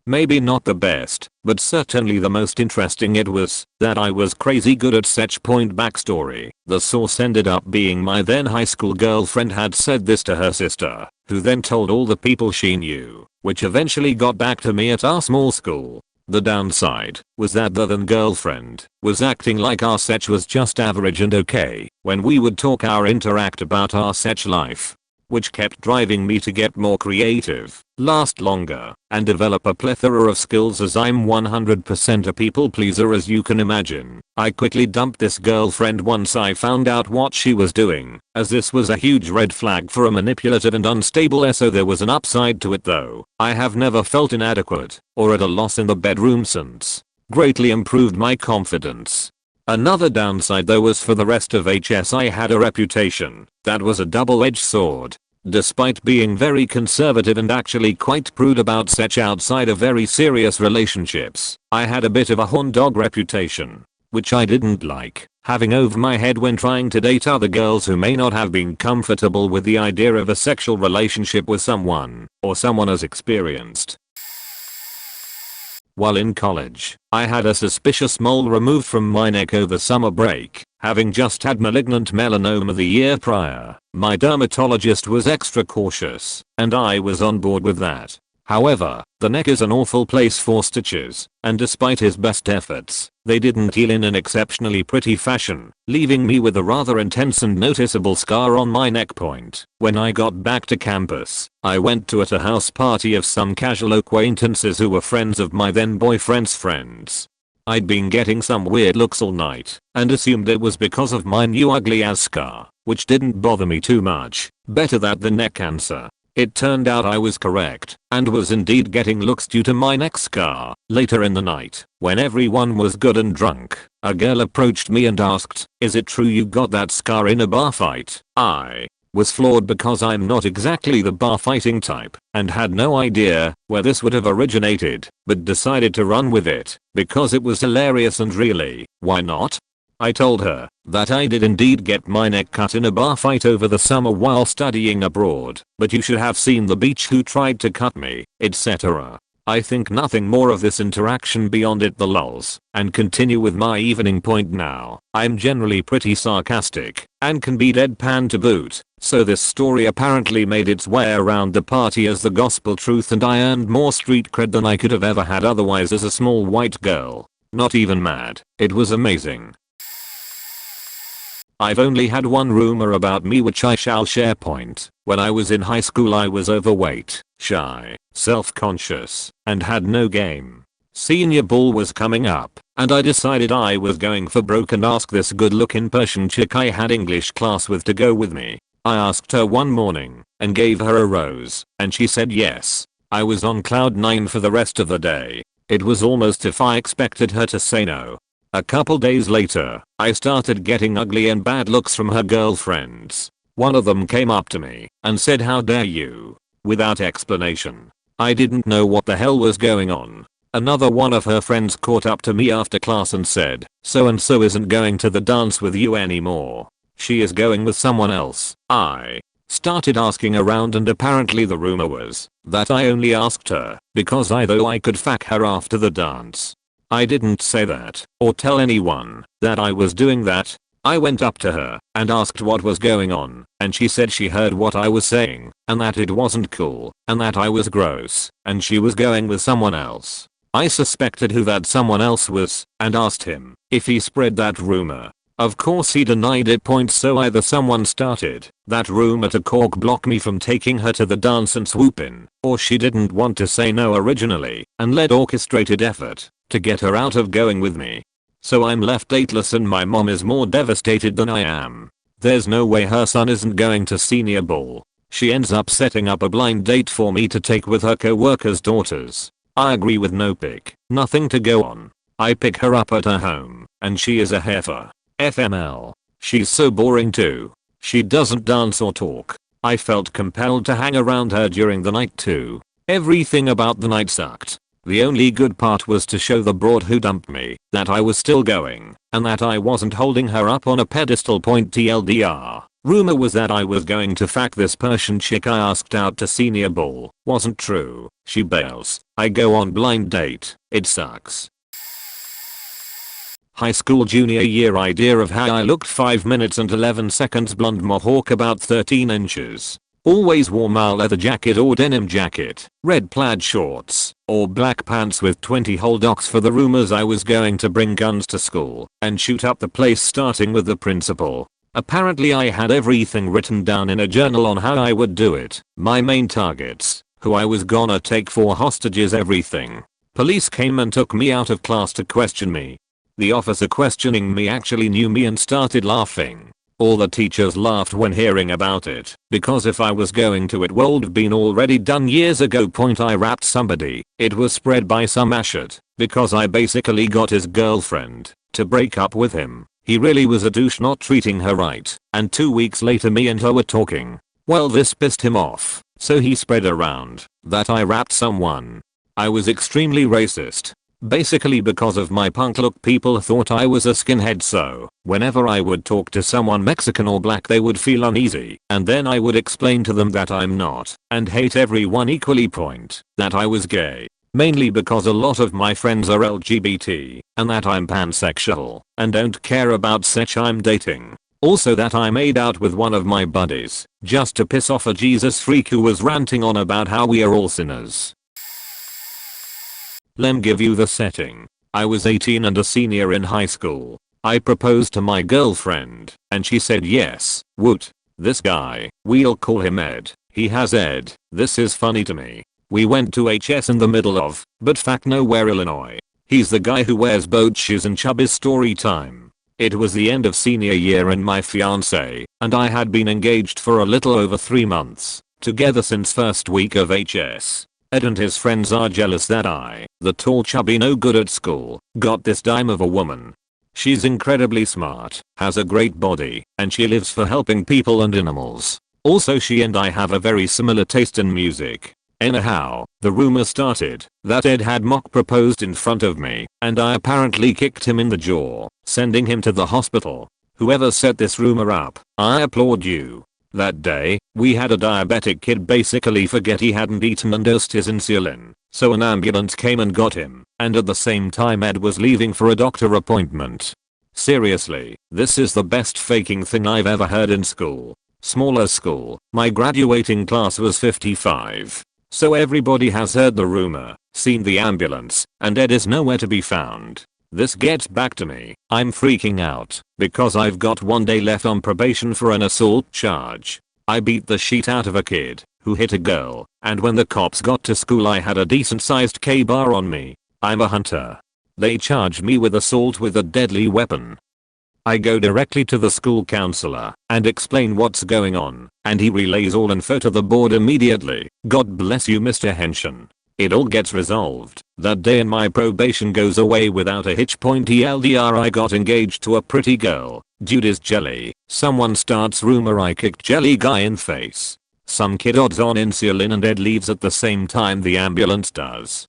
Maybe not the best, but certainly the most interesting it was that I was crazy good at such. Backstory: the source ended up being my then high school girlfriend had said this to her sister, who then told all the people she knew, which eventually got back to me at our small school. The downside was that the then girlfriend was acting like our sex was just average and okay when we would talk or interact about our sex life, which kept driving me to get more creative, last longer, and develop a plethora of skills as I'm 100% a people pleaser, as you can imagine. I quickly dumped this girlfriend once I found out what she was doing, as this was a huge red flag for a manipulative and unstable SO. There was an upside to it though. I have never felt inadequate or at a loss in the bedroom since. Greatly improved my confidence. Another downside though was for the rest of HS I had a reputation that was a double-edged sword. Despite being very conservative and actually quite prude about sex outside of very serious relationships, I had a bit of a horn dog reputation, which I didn't like having over my head when trying to date other girls who may not have been comfortable with the idea of a sexual relationship with someone or someone as experienced. While in college, I had a suspicious mole removed from my neck over summer break, having just had malignant melanoma the year prior. My dermatologist was extra cautious, and I was on board with that. However, the neck is an awful place for stitches, and despite his best efforts, they didn't heal in an exceptionally pretty fashion, leaving me with a rather intense and noticeable scar on my neck. When I got back to campus, I went to a house party of some casual acquaintances who were friends of my then boyfriend's friends. I'd been getting some weird looks all night, and assumed it was because of my new ugly ass scar, which didn't bother me too much. Better that than neck cancer. It turned out I was correct, and was indeed getting looks due to my neck scar. Later in the night, when everyone was good and drunk, a girl approached me and asked, "Is it true you got that scar in a bar fight?" I was floored because I'm not exactly the bar fighting type, and had no idea where this would have originated, but decided to run with it, because it was hilarious and really, why not? I told her that I did indeed get my neck cut in a bar fight over the summer while studying abroad, but you should have seen the bitch who tried to cut me, etc. I think nothing more of this interaction beyond it, the lulz, and continue with my evening. Now, I'm generally pretty sarcastic, and can be deadpan to boot, so this story apparently made its way around the party as the gospel truth, and I earned more street cred than I could have ever had otherwise as a small white girl. Not even mad, it was amazing. I've only had one rumor about me which I shall share. Point. When I was in high school I was overweight, shy, self-conscious, and had no game. Senior ball was coming up, and I decided I was going for broke and asked this good-looking Persian chick I had English class with to go with me. I asked her one morning, and gave her a rose, and she said yes. I was on cloud 9 for the rest of the day. It was almost if I expected her to say no. A couple days later, I started getting ugly and bad looks from her girlfriends. One of them came up to me and said, "How dare you?" without explanation. I didn't know what the hell was going on. Another one of her friends caught up to me after class and said, "So and so isn't going to the dance with you anymore. She is going with someone else." I started asking around, and apparently the rumor was that I only asked her because I thought I could fuck her after the dance. I didn't say that or tell anyone that I was doing that. I went up to her and asked what was going on, and she said she heard what I was saying and that it wasn't cool and that I was gross and she was going with someone else. I suspected who that someone else was and asked him if he spread that rumor. Of course he denied it. So either someone started that rumor to cock block me from taking her to the dance and swoop in, or she didn't want to say no originally and led orchestrated effort to get her out of going with me. So I'm left dateless and my mom is more devastated than I am. There's no way her son isn't going to senior ball. She ends up setting up a blind date for me to take with her co-workers' daughters. I agree with no pick, nothing to go on. I pick her up at her home, and she is a heifer. FML. She's so boring too. She doesn't dance or talk. I felt compelled to hang around her during the night too. Everything about the night sucked. The only good part was to show the broad who dumped me that I was still going, and that I wasn't holding her up on a pedestal. TLDR. Rumor was that I was going to fuck this Persian chick I asked out to senior ball. Wasn't true. She bails. I go on blind date. It sucks. High school junior year idea of how I looked: 5 minutes and 11 seconds, blonde mohawk about 13 inches. Always wore my leather jacket or denim jacket, red plaid shorts, or black pants with 20 holdocks for the rumors I was going to bring guns to school and shoot up the place, starting with the principal. Apparently I had everything written down in a journal on how I would do it, my main targets, who I was gonna take for hostages, everything. Police came and took me out of class to question me. The officer questioning me actually knew me and started laughing. All the teachers laughed when hearing about it, because if I was going to, it would have been already done years ago. I rapped somebody. It was spread by some ashit, because I basically got his girlfriend to break up with him. He really was a douche not treating her right, and 2 weeks later me and her were talking. Well, this pissed him off, so he spread around that I rapped someone. I was extremely racist. Basically because of my punk look, people thought I was a skinhead, so whenever I would talk to someone Mexican or black they would feel uneasy, and then I would explain to them that I'm not, and hate everyone equally. That I was gay, mainly because a lot of my friends are LGBT, and that I'm pansexual and don't care about sex I'm dating. Also that I made out with one of my buddies just to piss off a Jesus freak who was ranting on about how we are all sinners. Lem give you the setting. I was 18 and a senior in high school. I proposed to my girlfriend, and she said yes. Woot. This guy, we'll call him Ed. He has Ed. This is funny to me. We went to HS in the middle of, but fuck nowhere, Illinois. He's the guy who wears boat shoes and chub. Is story time. It was the end of senior year and my fiance and I had been engaged for a little over 3 months, together since first week of HS. Ed and his friends are jealous that I, the tall chubby no good at school, got this dime of a woman. She's incredibly smart, has a great body, and she lives for helping people and animals. Also she and I have a very similar taste in music. Anyhow, the rumor started that Ed had mock proposed in front of me, and I apparently kicked him in the jaw, sending him to the hospital. Whoever set this rumor up, I applaud you. That day, we had a diabetic kid basically forget he hadn't eaten and dosed his insulin, so an ambulance came and got him, and at the same time Ed was leaving for a doctor appointment. Seriously, this is the best faking thing I've ever heard in school. Smaller school, my graduating class was 55. So everybody has heard the rumor, seen the ambulance, and Ed is nowhere to be found. This gets back to me. I'm freaking out because I've got 1 day left on probation for an assault charge. I beat the shit out of a kid who hit a girl, and when the cops got to school I had a decent sized K-bar on me. I'm a hunter. They charged me with assault with a deadly weapon. I go directly to the school counselor and explain what's going on, and he relays all info to the board immediately. God bless you, Mr. Henshin. It all gets resolved. That day and my probation goes away without a hitch. TLDR, I got engaged to a pretty girl. Dude is jelly. Someone starts rumor I kicked jelly guy in face. Some kid odds on insulin and Ed leaves at the same time the ambulance does.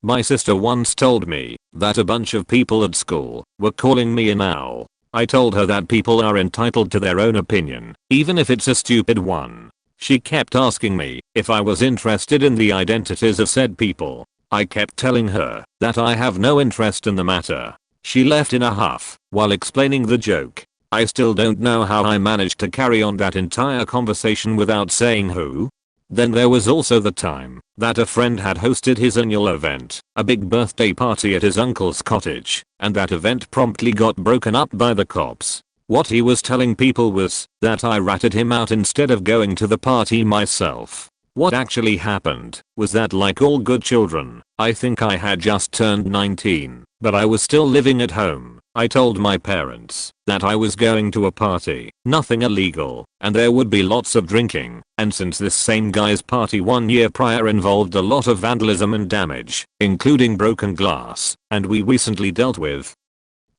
My sister once told me that a bunch of people at school were calling me an owl. I told her that people are entitled to their own opinion, even if it's a stupid one. She kept asking me if I was interested in the identities of said people. I kept telling her that I have no interest in the matter. She left in a huff while explaining the joke. I still don't know how I managed to carry on that entire conversation without saying who. Then there was also the time that a friend had hosted his annual event, a big birthday party at his uncle's cottage, and that event promptly got broken up by the cops. What he was telling people was that I ratted him out instead of going to the party myself. What actually happened was that, like all good children, I think I had just turned 19, but I was still living at home. I told my parents that I was going to a party, nothing illegal, and there would be lots of drinking, and since this same guy's party 1 year prior involved a lot of vandalism and damage, including broken glass, and we recently dealt with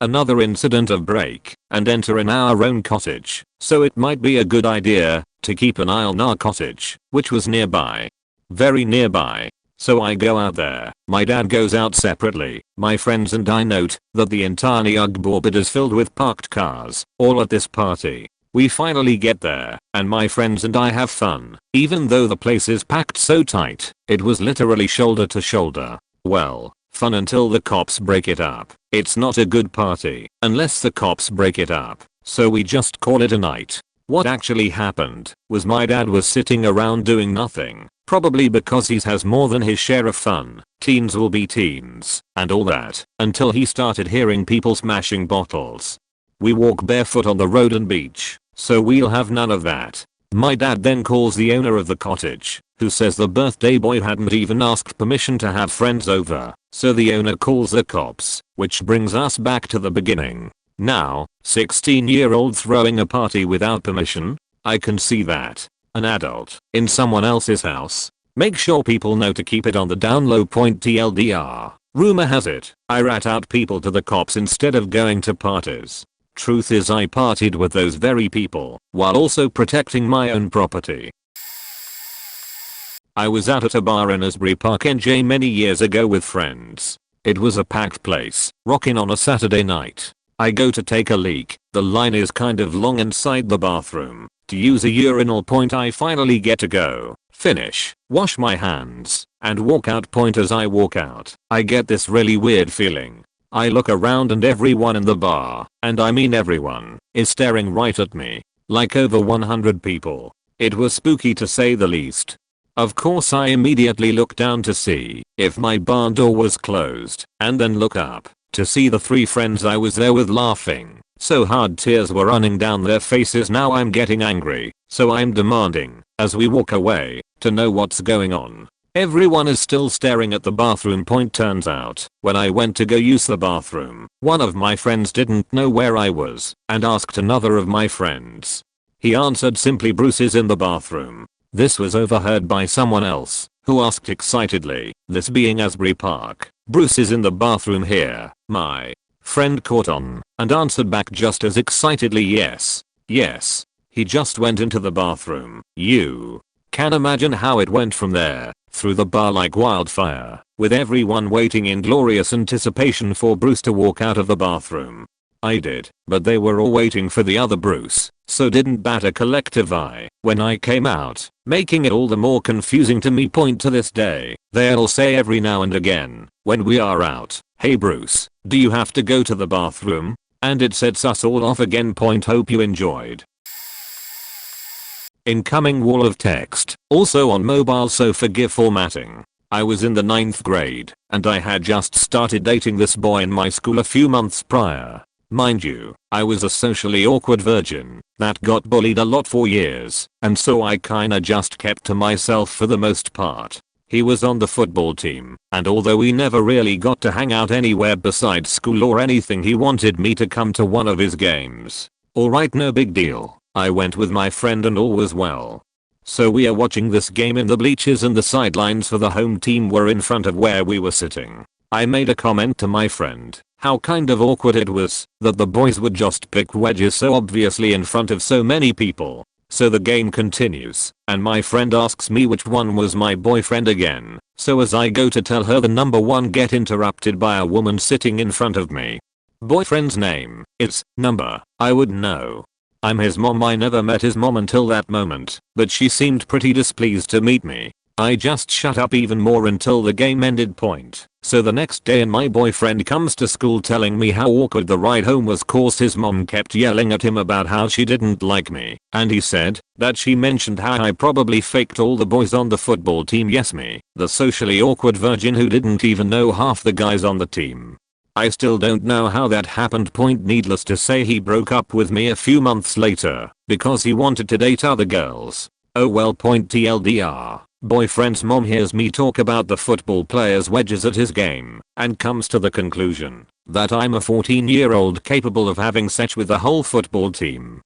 another incident of break and enter in our own cottage, so it might be a good idea to keep an eye on our cottage, which was nearby. Very nearby. So I go out there, my dad goes out separately, my friends and I note that the entire Ugborbid is filled with parked cars, all at this party. We finally get there, and my friends and I have fun, even though the place is packed so tight, it was literally shoulder to shoulder. Well, fun until the cops break it up. It's not a good party unless the cops break it up, so we just call it a night. What actually happened was my dad was sitting around doing nothing, probably because he has more than his share of fun, teens will be teens, and all that, until he started hearing people smashing bottles. We walk barefoot on the road and beach, so we'll have none of that. My dad then calls the owner of the cottage, who says the birthday boy hadn't even asked permission to have friends over, so the owner calls the cops, which brings us back to the beginning. Now, 16-year-old throwing a party without permission? I can see that. An adult in someone else's house. Make sure people know to keep it on the down low. TLDR. Rumor has it, I rat out people to the cops instead of going to parties. Truth is I partied with those very people, while also protecting my own property. I was out at a bar in Asbury Park, NJ many years ago with friends. It was a packed place, rocking on a Saturday night. I go to take a leak, the line is kind of long inside the bathroom. To use a urinal. I finally get to go, finish, wash my hands, and walk out. As I walk out, I get this really weird feeling. I look around and everyone in the bar, and I mean everyone, is staring right at me. Like over 100 people. It was spooky to say the least. Of course I immediately look down to see if my bar door was closed, and then look up to see the 3 friends I was there with laughing so hard tears were running down their faces. Now I'm getting angry, so I'm demanding, as we walk away, to know what's going on. Everyone is still staring at the bathroom. Turns out, when I went to go use the bathroom, one of my friends didn't know where I was and asked another of my friends. He answered simply, "Bruce is in the bathroom." This was overheard by someone else, who asked excitedly, this being Asbury Park, "Bruce is in the bathroom here." My friend caught on and answered back just as excitedly, "Yes, yes. He just went into the bathroom." You can imagine how it went from there, through the bar like wildfire, with everyone waiting in glorious anticipation for Bruce to walk out of the bathroom. I did, but they were all waiting for the other Bruce, so didn't bat a collective eye when I came out, making it all the more confusing to me. To this day, they'll say every now and again, when we are out, "Hey Bruce, do you have to go to the bathroom?" And it sets us all off again. Hope you enjoyed. Incoming wall of text, also on mobile, so forgive formatting. I was in the 9th grade, and I had just started dating this boy in my school a few months prior. Mind you, I was a socially awkward virgin that got bullied a lot for years, and so I kinda just kept to myself for the most part. He was on the football team, and although we never really got to hang out anywhere besides school or anything, he wanted me to come to one of his games. Alright, no big deal. I went with my friend and all was well. So we are watching this game in the bleachers and the sidelines for the home team were in front of where we were sitting. I made a comment to my friend, how kind of awkward it was that the boys would just pick wedges so obviously in front of so many people. So the game continues, and my friend asks me which one was my boyfriend again. So as I go to tell her the number one, get interrupted by a woman sitting in front of me. Boyfriend's name is number. I would know. I'm his mom. I never met his mom until that moment, but she seemed pretty displeased to meet me. I just shut up even more until the game ended point. So the next day and my boyfriend comes to school telling me how awkward the ride home was cause his mom kept yelling at him about how she didn't like me, and he said that she mentioned how I probably faked all the boys on the football team. Yes, me, the socially awkward virgin who didn't even know half the guys on the team. I still don't know how that happened. Point needless to say, he broke up with me a few months later because he wanted to date other girls. Oh well. Point TLDR. Boyfriend's mom hears me talk about the football player's wedges at his game and comes to the conclusion that I'm a 14-year-old capable of having sex with the whole football team.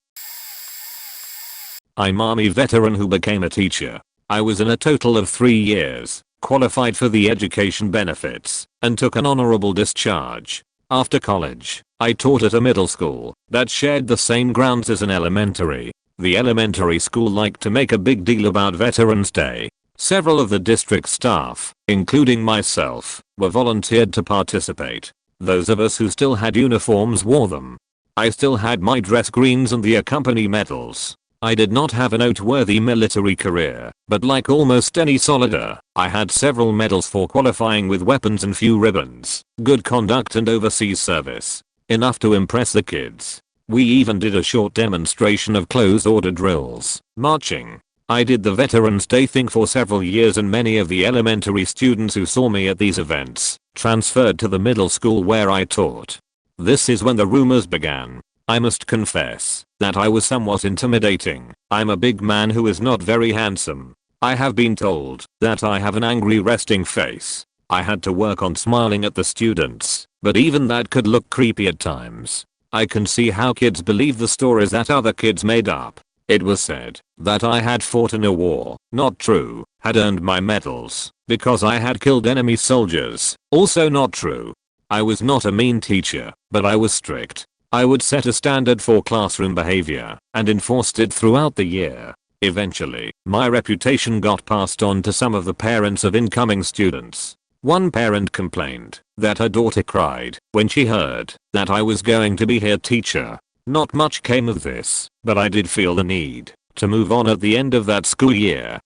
I'm Army veteran who became a teacher. I was in a total of 3 years, qualified for the education benefits, and took an honorable discharge. After college, I taught at a middle school that shared the same grounds as an elementary. The elementary school liked to make a big deal about Veterans Day. Several of the district staff, including myself, were volunteered to participate. Those of us who still had uniforms wore them. I still had my dress greens and the accompanying medals. I did not have a noteworthy military career, but like almost any solider, I had several medals for qualifying with weapons and few ribbons, good conduct and overseas service. Enough to impress the kids. We even did a short demonstration of close order drills, marching. I did the Veterans Day thing for several years, and many of the elementary students who saw me at these events transferred to the middle school where I taught. This is when the rumors began. I must confess that I was somewhat intimidating. I'm a big man who is not very handsome. I have been told that I have an angry resting face. I had to work on smiling at the students, but even that could look creepy at times. I can see how kids believe the stories that other kids made up. It was said that I had fought in a war. Not true. Had earned my medals because I had killed enemy soldiers. Also not true. I was not a mean teacher, but I was strict. I would set a standard for classroom behavior and enforced it throughout the year. Eventually, my reputation got passed on to some of the parents of incoming students. One parent complained that her daughter cried when she heard that I was going to be her teacher. Not much came of this, but I did feel the need to move on at the end of that school year.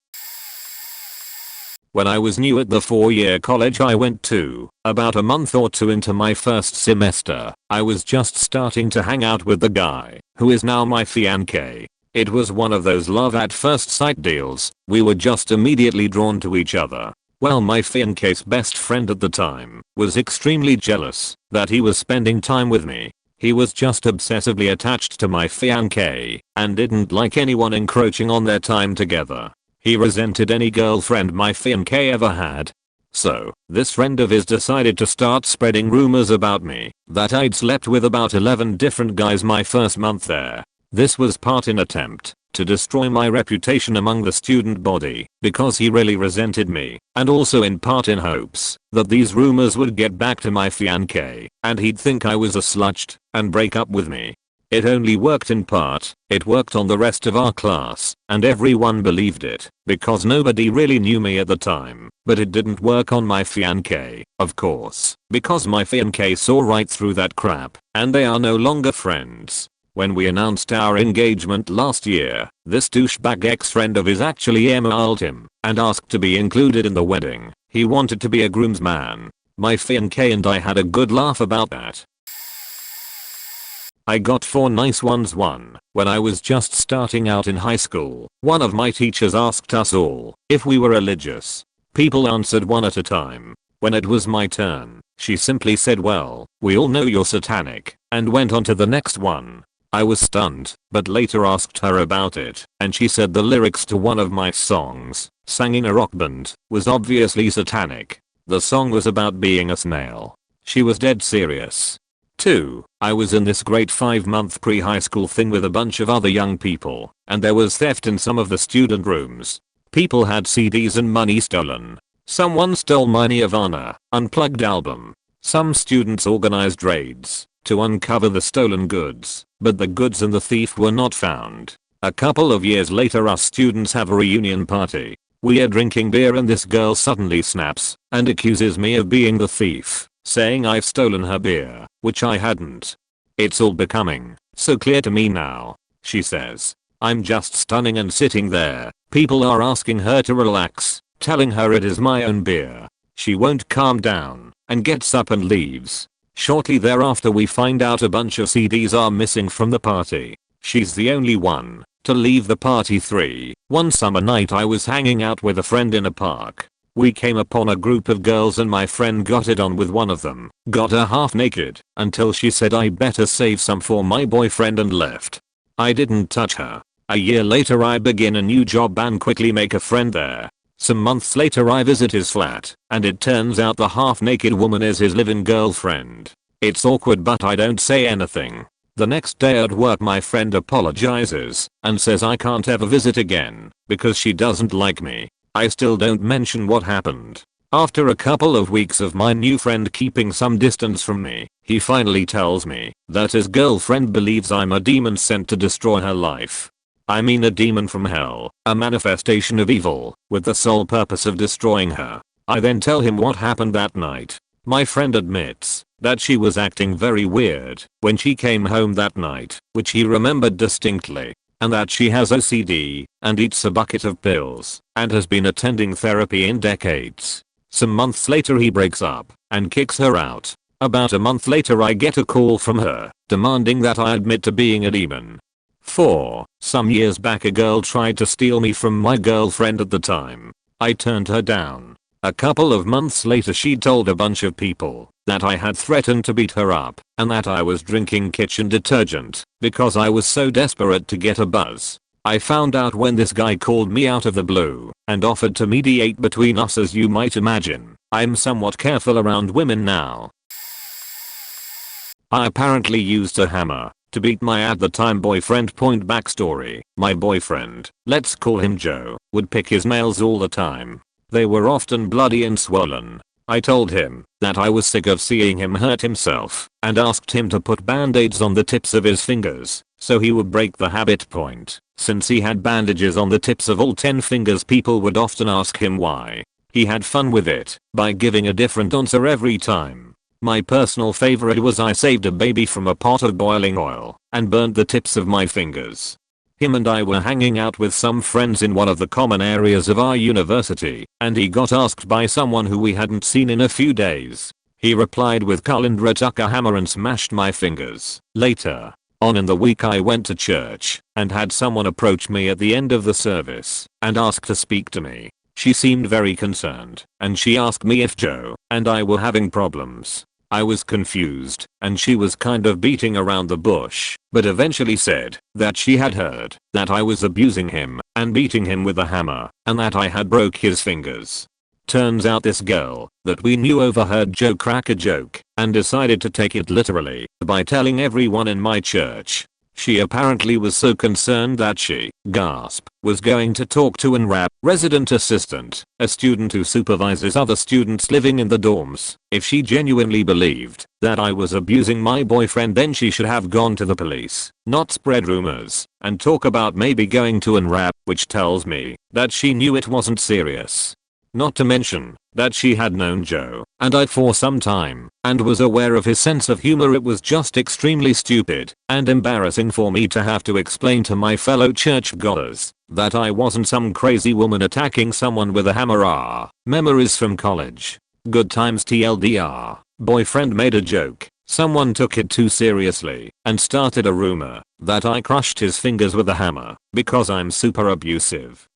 When I was new at the 4-year college I went to, about a month or two into my first semester, I was just starting to hang out with the guy who is now my fiancé. It was one of those love at first sight deals. We were just immediately drawn to each other. Well, my fiancé's best friend at the time was extremely jealous that he was spending time with me. He was just obsessively attached to my fiancé and didn't like anyone encroaching on their time together. He resented any girlfriend my fiancé ever had. So, this friend of his decided to start spreading rumors about me that I'd slept with about 11 different guys my first month there. This was part in attempt to destroy my reputation among the student body because he really resented me, and also in part in hopes that these rumors would get back to my fiancé and he'd think I was a slut and break up with me. It only worked in part. It worked on the rest of our class and everyone believed it because nobody really knew me at the time, but it didn't work on my fiancé, of course, because my fiancé saw right through that crap and they are no longer friends. When we announced our engagement last year, this douchebag ex-friend of his actually emailed him and asked to be included in the wedding. He wanted to be a groomsman. My fiancé and I had a good laugh about that. I got 4 nice ones. One, when I was just starting out in high school, one of my teachers asked us all if we were religious. People answered one at a time. When it was my turn, she simply said, "Well, we all know you're satanic," and went on to the next one. I was stunned, but later asked her about it, and she said the lyrics to one of my songs, sang in a rock band, was obviously satanic. The song was about being a snail. She was dead serious. 2. I was in this great 5-month pre-high school thing with a bunch of other young people, and there was theft in some of the student rooms. People had CDs and money stolen. Someone stole my Nirvana Unplugged album. Some students organized raids to uncover the stolen goods, but the goods and the thief were not found. A couple of years later, us students have a reunion party. We are drinking beer and this girl suddenly snaps and accuses me of being the thief, saying I've stolen her beer, which I hadn't. "It's all becoming so clear to me now," she says. I'm just stunning and sitting there. People are asking her to relax, telling her it is my own beer. She won't calm down and gets up and leaves. Shortly thereafter we find out a bunch of CDs are missing from the party. She's the only one to leave the party. 3. One summer night I was hanging out with a friend in a park. We came upon a group of girls and my friend got it on with one of them. Got her half naked until she said I better save some for my boyfriend and left. I didn't touch her. A year later I begin a new job and quickly make a friend there. Some months later I visit his flat, and it turns out the half-naked woman is his live-in girlfriend. It's awkward but I don't say anything. The next day at work my friend apologizes and says I can't ever visit again because she doesn't like me. I still don't mention what happened. After a couple of weeks of my new friend keeping some distance from me, he finally tells me that his girlfriend believes I'm a demon sent to destroy her life. I mean a demon from hell, a manifestation of evil, with the sole purpose of destroying her. I then tell him what happened that night. My friend admits that she was acting very weird when she came home that night, which he remembered distinctly, and that she has OCD and eats a bucket of pills and has been attending therapy in decades. Some months later he breaks up and kicks her out. About a month later I get a call from her demanding that I admit to being a demon. 4. Some years back a girl tried to steal me from my girlfriend at the time. I turned her down. A couple of months later she told a bunch of people that I had threatened to beat her up and that I was drinking kitchen detergent because I was so desperate to get a buzz. I found out when this guy called me out of the blue and offered to mediate between us. As you might imagine, I'm somewhat careful around women now. I apparently used a hammer to beat my at the time boyfriend. Backstory: my boyfriend, let's call him Joe, would pick his nails all the time. They were often bloody and swollen. I told him that I was sick of seeing him hurt himself and asked him to put band-aids on the tips of his fingers so he would break the habit. Since he had bandages on the tips of all 10 fingers, people would often ask him why. He had fun with it by giving a different answer every time. My personal favorite was I saved a baby from a pot of boiling oil and burnt the tips of my fingers. Him and I were hanging out with some friends in one of the common areas of our university, and he got asked by someone who we hadn't seen in a few days. He replied with "Colander took a hammer and smashed my fingers." Later on in the week I went to church and had someone approach me at the end of the service and ask to speak to me. She seemed very concerned and she asked me if Joe and I were having problems. I was confused and she was kind of beating around the bush, but eventually said that she had heard that I was abusing him and beating him with a hammer and that I had broke his fingers. Turns out this girl that we knew overheard Joe crack a joke and decided to take it literally by telling everyone in my church. She apparently was so concerned that she, was going to talk to an RAB, resident assistant, a student who supervises other students living in the dorms. If she genuinely believed that I was abusing my boyfriend, then she should have gone to the police, not spread rumors and talk about maybe going to an RAB, which tells me that she knew it wasn't serious. Not to mention that she had known Joe and I for some time and was aware of his sense of humor. It was just extremely stupid and embarrassing for me to have to explain to my fellow churchgoers that I wasn't some crazy woman attacking someone with a hammer. Memories from college. Good times. TLDR. Boyfriend made a joke. Someone took it too seriously and started a rumor that I crushed his fingers with a hammer because I'm super abusive.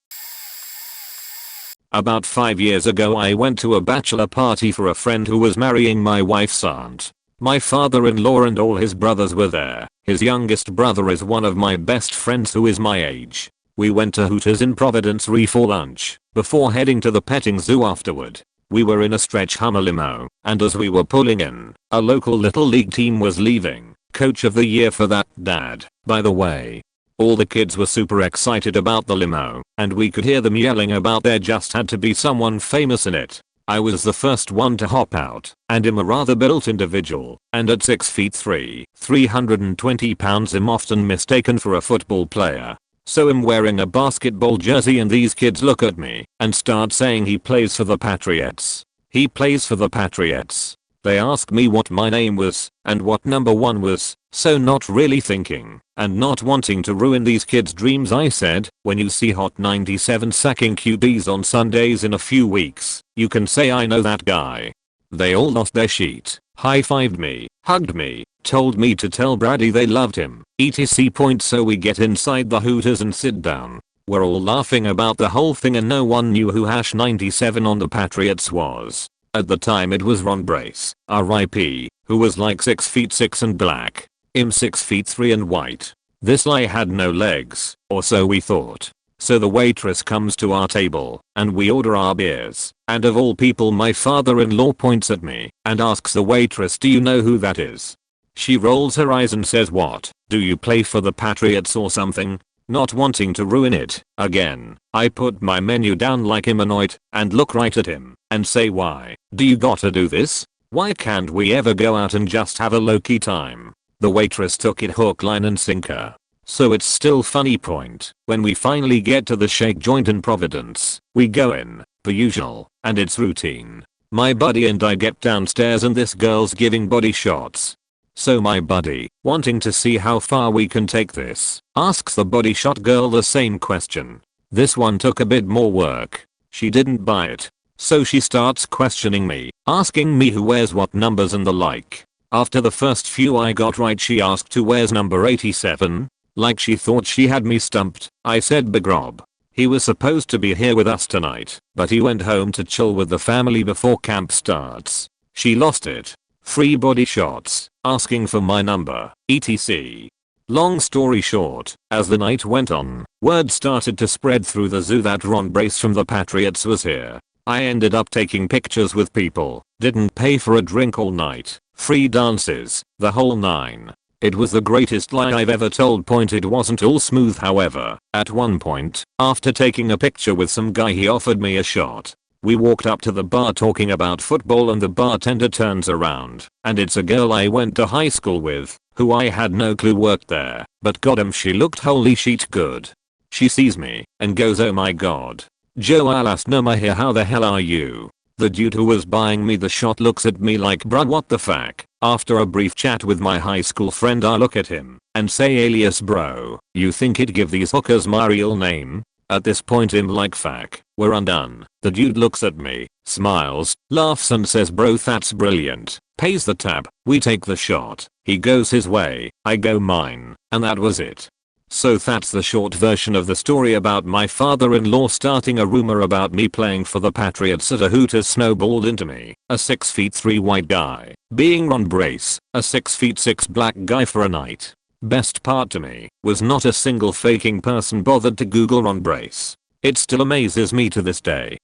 About 5 years ago I went to a bachelor party for a friend who was marrying my wife's aunt. My father-in-law and all his brothers were there. His youngest brother is one of my best friends who is my age. We went to Hooters in Providence for lunch, before heading to the petting zoo afterward. We were in a stretch Hummer limo, and as we were pulling in, a local little league team was leaving. Coach of the year for that dad, by the way. All the kids were super excited about the limo, and we could hear them yelling about there just had to be someone famous in it. I was the first one to hop out, and am a rather built individual, and at 6'3", 320 pounds am often mistaken for a football player. So I'm wearing a basketball jersey and these kids look at me and start saying he plays for the Patriots. He plays for the Patriots. They asked me what my name was and what number 1 was, so not really thinking and not wanting to ruin these kids' dreams I said, when you see Hot 97 sacking QBs on Sundays in a few weeks, you can say I know that guy. They all lost their shit, high-fived me, hugged me, told me to tell Brady they loved him, etc. Point. So we get inside the Hooters and sit down. We're all laughing about the whole thing and no one knew who #97 on the Patriots was. At the time it was Ron Brace, RIP, who was like 6'6" and black. I'm 6'3" and white. This guy had no legs, or so we thought. So the waitress comes to our table, and we order our beers, and of all people my father-in-law points at me, and asks the waitress, do you know who that is? She rolls her eyes and says, what, do you play for the Patriots or something? Not wanting to ruin it, again, I put my menu down like I'm annoyed, and look right at him, and say, why, do you gotta do this? Why can't we ever go out and just have a low-key time? The waitress took it hook, line and sinker. So it's still funny. Point. When we finally get to the shake joint in Providence, we go in, per usual, and it's routine. My buddy and I get downstairs and this girl's giving body shots. So my buddy, wanting to see how far we can take this, asks the body shot girl the same question. This one took a bit more work. She didn't buy it. So she starts questioning me, asking me who wears what numbers and the like. After the first few I got right, she asked who wears number 87. Like she thought she had me stumped. I said Begrob. He was supposed to be here with us tonight, but he went home to chill with the family before camp starts. She lost it. 3 body shots, asking for my number, etc. Long story short, as the night went on, word started to spread through the zoo that Ron Brace from the Patriots was here. I ended up taking pictures with people, didn't pay for a drink all night, free dances, the whole 9. It was the greatest lie I've ever told. Point. It wasn't all smooth however. At one point, after taking a picture with some guy, he offered me a shot. We walked up to the bar talking about football and the bartender turns around, and it's a girl I went to high school with, who I had no clue worked there, but goddamn she looked holy shit good. She sees me, and goes, oh my god. Joe Alasnoma here, how the hell are you? The dude who was buying me the shot looks at me like, bruh, what the fuck? After a brief chat with my high school friend, I look at him and say, alias bro, you think he'd give these hookers my real name? At this point I'm like, fuck, we're undone. The dude looks at me, smiles, laughs and says, bro, that's brilliant. Pays the tab, we take the shot. He goes his way, I go mine, and that was it. So that's the short version of the story about my father-in-law starting a rumor about me playing for the Patriots at a Hooters snowballed into me, a 6'3" white guy, being Ron Brace, a 6'6" black guy for a night. Best part to me was not a single faking person bothered to Google Ron Brace. It still amazes me to this day.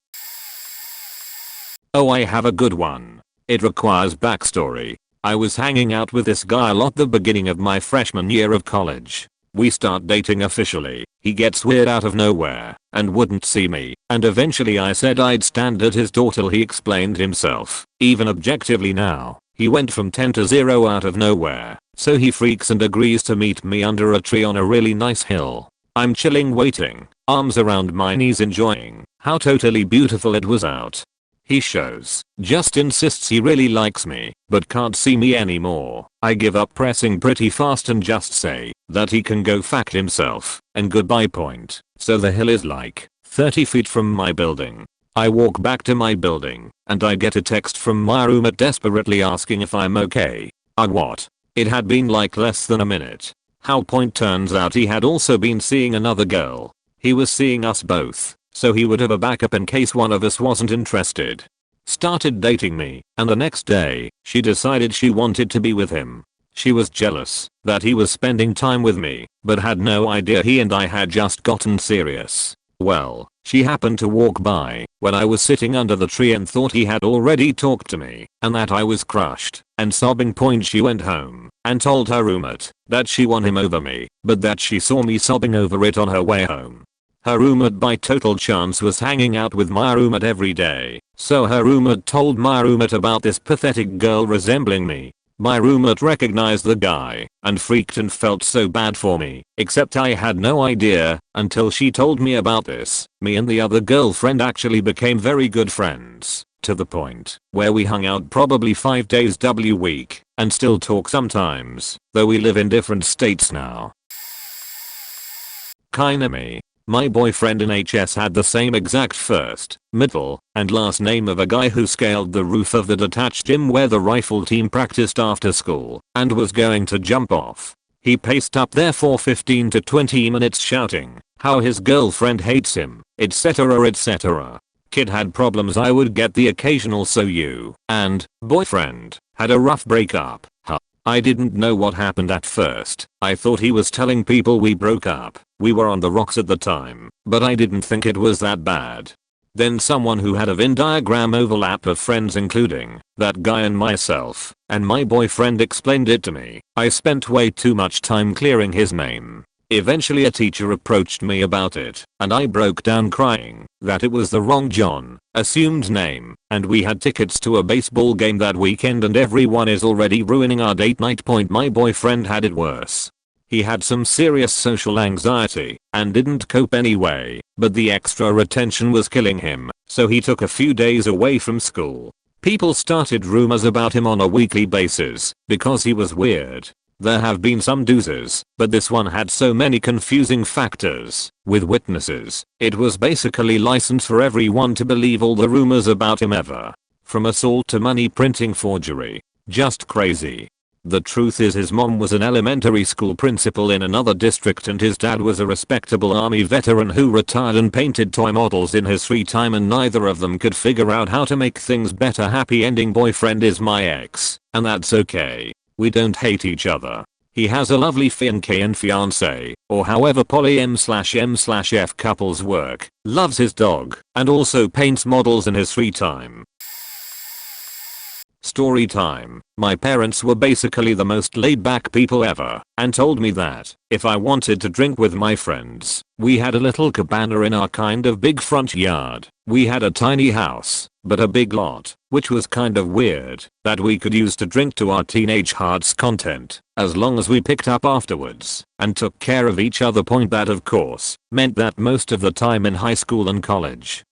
Oh, I have a good one. It requires backstory. I was hanging out with this guy a lot the beginning of my freshman year of college. We start dating officially, he gets weird out of nowhere, and wouldn't see me, and eventually I said I'd stand at his door till he explained himself. Even objectively now, he went from 10 to 0 out of nowhere, so he freaks and agrees to meet me under a tree on a really nice hill. I'm chilling waiting, arms around my knees enjoying how totally beautiful it was out. He shows, just insists he really likes me, but can't see me anymore. I give up pressing pretty fast and just say that he can go fuck himself, and goodbye. Point. So the hill is like 30 feet from my building. I walk back to my building, and I get a text from my roommate desperately asking if I'm okay. What? It had been like less than a minute. How? Point. Turns out he had also been seeing another girl. He was seeing us both. so he would have a backup in case one of us wasn't interested. Started dating me, and the next day, she decided she wanted to be with him. She was jealous that he was spending time with me, but had no idea he and I had just gotten serious. Well, she happened to walk by when I was sitting under the tree and thought he had already talked to me and that I was crushed and sobbing. She went home and told her roommate that she won him over me, but that she saw me sobbing over it on her way home. Her roommate by total chance was hanging out with my roommate every day, so her roommate told my roommate about this pathetic girl resembling me. My roommate recognized the guy and freaked and felt so bad for me, except I had no idea until she told me about this. Me and the other girlfriend actually became very good friends, to the point where we hung out probably 5 days a week and still talk sometimes, though we live in different states now. Kinda me. My boyfriend in HS had the same exact first, middle, and last name of a guy who scaled the roof of the detached gym where the rifle team practiced after school and was going to jump off. He paced up there for 15 to 20 minutes shouting how his girlfriend hates him, etc etc. Kid had problems. I would get the occasional "so you and boyfriend had a rough breakup, huh?" I didn't know what happened at first. I thought he was telling people we broke up. We were on the rocks at the time, but I didn't think it was that bad. Then someone who had a Venn diagram overlap of friends, including that guy and myself, and my boyfriend, explained it to me. I spent way too much time clearing his name. Eventually a teacher approached me about it, and I broke down crying that it was the wrong John, assumed name, and we had tickets to a baseball game that weekend and everyone is already ruining our date night. My boyfriend had it worse. He had some serious social anxiety and didn't cope anyway, but the extra attention was killing him, so he took a few days away from school. People started rumors about him on a weekly basis because he was weird. There have been some doozies, but this one had so many confusing factors with witnesses. It was basically license for everyone to believe all the rumors about him ever. From assault to money printing forgery. Just crazy. The truth is his mom was an elementary school principal in another district and his dad was a respectable army veteran who retired and painted toy models in his free time, and neither of them could figure out how to make things better. Happy ending. Boyfriend is my ex, and that's okay. We don't hate each other. He has a lovely fiancé and fiancé, or however poly M/M/F couples work, loves his dog, and also paints models in his free time. Story time. My parents were basically the most laid back people ever and told me that if I wanted to drink with my friends, we had a little cabana in our kind of big front yard. We had a tiny house, but a big lot, which was kind of weird, that we could use to drink to our teenage heart's content, as long as we picked up afterwards and took care of each other. That of course meant that most of the time in high school and college,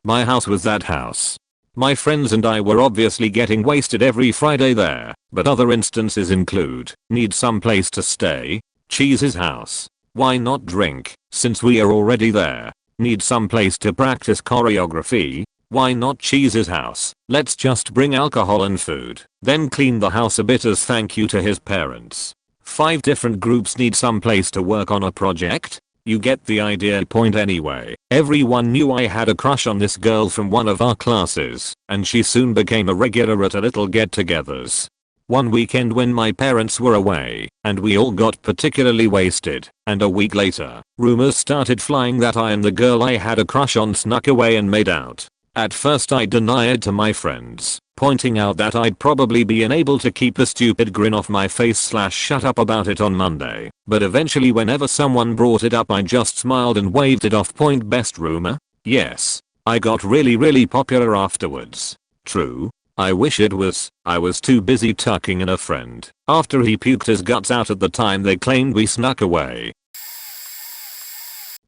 my house was that house. My friends and I were obviously getting wasted every Friday there, but other instances include need some place to stay, Cheese's house. Why not drink, since we are already there? Need some place to practice choreography? Why not Cheese's house? Let's just bring alcohol and food, then clean the house a bit as thank you to his parents. 5 different groups need some place to work on a project? You get the idea. Anyway, everyone knew I had a crush on this girl from one of our classes, and she soon became a regular at our little get-togethers. One weekend when my parents were away, and we all got particularly wasted, and a week later, rumors started flying that I and the girl I had a crush on snuck away and made out. At first I denied to my friends, pointing out that I'd probably be unable to keep the stupid grin off my face / shut up about it on Monday, but eventually whenever someone brought it up I just smiled and waved it off. Best rumor? Yes. I got really popular afterwards. True. I wish it was. I was too busy tucking in a friend after he puked his guts out at the time they claimed we snuck away.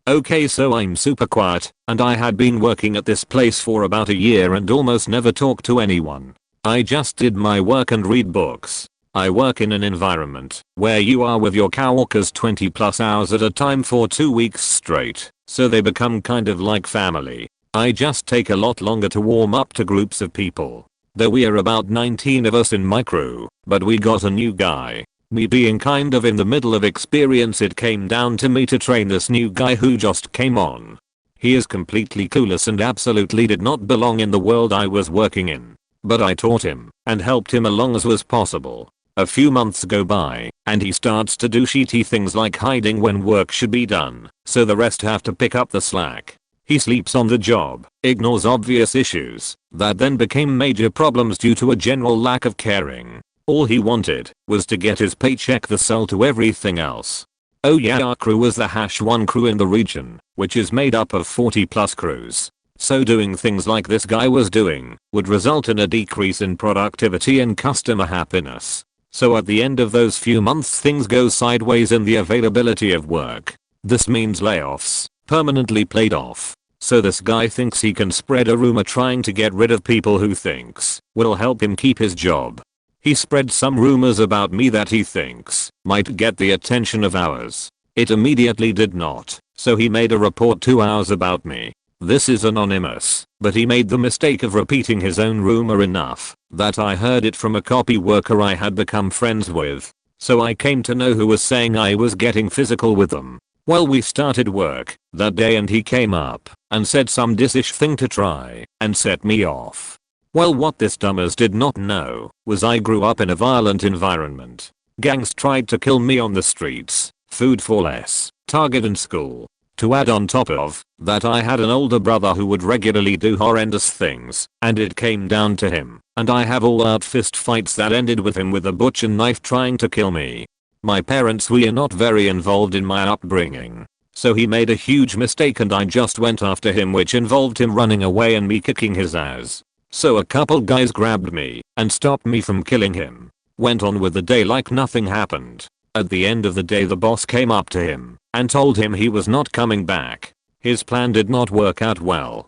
Okay, so I'm super quiet, and I had been working at this place for about a year and almost never talked to anyone. I just did my work and read books. I work in an environment where you are with your coworkers 20+ hours at a time for 2 weeks straight, so they become kind of like family. I just take a lot longer to warm up to groups of people. Though we are about 19 of us in my crew, but we got a new guy. Me being kind of in the middle of experience, it came down to me to train this new guy who just came on. He is completely clueless and absolutely did not belong in the world I was working in. But I taught him and helped him along as was possible. A few months go by, and he starts to do shitty things like hiding when work should be done, so the rest have to pick up the slack. He sleeps on the job, ignores obvious issues, that then became major problems due to a general lack of caring. All he wanted was to get his paycheck, the sell to everything else. Oh yeah, our crew was the #1 crew in the region, which is made up of 40 plus crews. So doing things like this guy was doing would result in a decrease in productivity and customer happiness. So at the end of those few months things go sideways in the availability of work. This means layoffs, permanently laid off. So this guy thinks he can spread a rumor trying to get rid of people who thinks will help him keep his job. He spread some rumors about me that he thinks might get the attention of ours. It immediately did not, so he made a report to ours about me. This is anonymous, but he made the mistake of repeating his own rumor enough that I heard it from a copy worker I had become friends with. So I came to know who was saying I was getting physical with them. Well, we started work that day and he came up and said some dissish thing to try and set me off. Well, what this dumbass did not know was I grew up in a violent environment. Gangs tried to kill me on the streets, food for less, Target and school. To add on top of that, I had an older brother who would regularly do horrendous things, and it came down to him, and I have all out fist fights that ended with him with a butcher knife trying to kill me. My parents were not very involved in my upbringing, so he made a huge mistake and I just went after him, which involved him running away and me kicking his ass. So a couple guys grabbed me and stopped me from killing him. Went on with the day like nothing happened. At the end of the day the boss came up to him and told him he was not coming back. His plan did not work out well.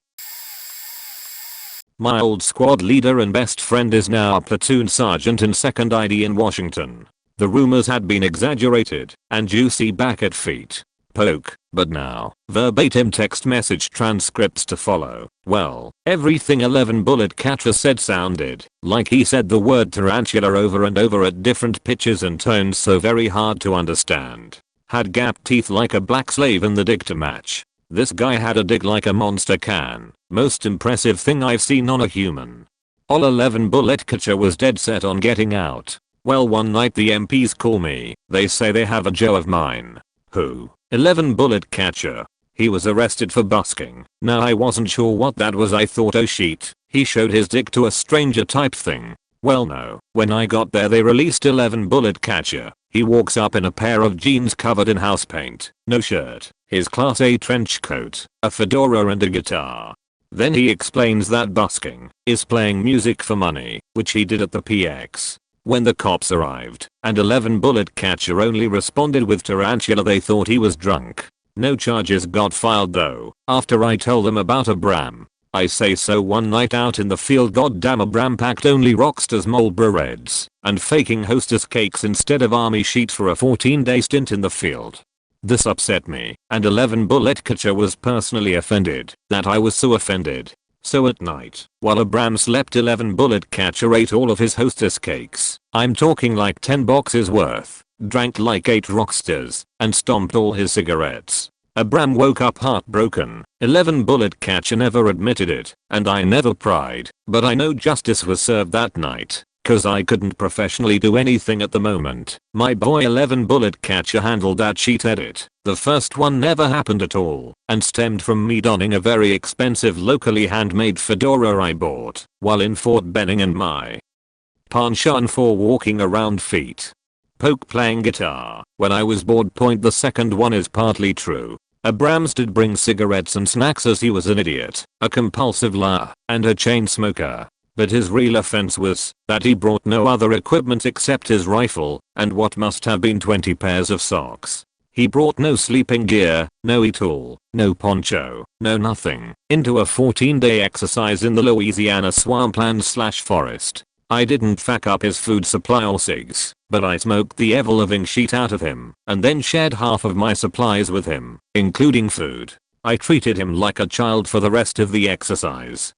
My old squad leader and best friend is now a platoon sergeant in 2nd ID in Washington. The rumors had been exaggerated and juicy back at feet. Poke, but now, verbatim text message transcripts to follow. Well, everything 11 bullet catcher said sounded like he said the word tarantula over and over at different pitches and tones, so very hard to understand. Had gap teeth like a black slave in the dick to match. This guy had a dick like a monster can. Most impressive thing I've seen on a human. All 11 bullet catcher was dead set on getting out. Well, one night the MPs call me. They say they have a Joe of mine. Who? 11 bullet catcher. He was arrested for busking. Now I wasn't sure what that was. I thought, oh shit, he showed his dick to a stranger type thing. Well, no. When I got there they released 11 bullet catcher. He walks up in a pair of jeans covered in house paint, no shirt, his class A trench coat, a fedora and a guitar. Then he explains that busking is playing music for money, which he did at the PX. When the cops arrived and 11 bullet catcher only responded with tarantula, they thought he was drunk. No charges got filed though. After I tell them about a Bram, I say, so one night out in the field, goddamn, a Bram packed only Rockstars Marlboro Reds and faking hostess cakes instead of army sheets for a 14-day stint in the field. This upset me, and 11 bullet catcher was personally offended that I was so offended. So at night, while a Bram slept, 11 bullet catcher ate all of his hostess cakes. I'm talking like 10 boxes worth, drank like 8 Rockstars, and stomped all his cigarettes. A Bram woke up heartbroken. 11 bullet catcher never admitted it, and I never pried, but I know justice was served that night, cause I couldn't professionally do anything at the moment. My boy 11 bullet catcher handled that cheat edit. The first one never happened at all, and stemmed from me donning a very expensive locally handmade fedora I bought while in Fort Benning and my penchant for walking around feet. Poke playing guitar when I was bored. Point, the second one is partly true. A Brams did bring cigarettes and snacks as he was an idiot, a compulsive liar, and a chain smoker. But his real offense was that he brought no other equipment except his rifle and what must have been 20 pairs of socks. He brought no sleeping gear, no e-tool, no poncho, no nothing, into a 14-day exercise in the Louisiana swampland/forest. I didn't fuck up his food supply or cigs, but I smoked the ever-living shit out of him and then shared half of my supplies with him, including food. I treated him like a child for the rest of the exercise.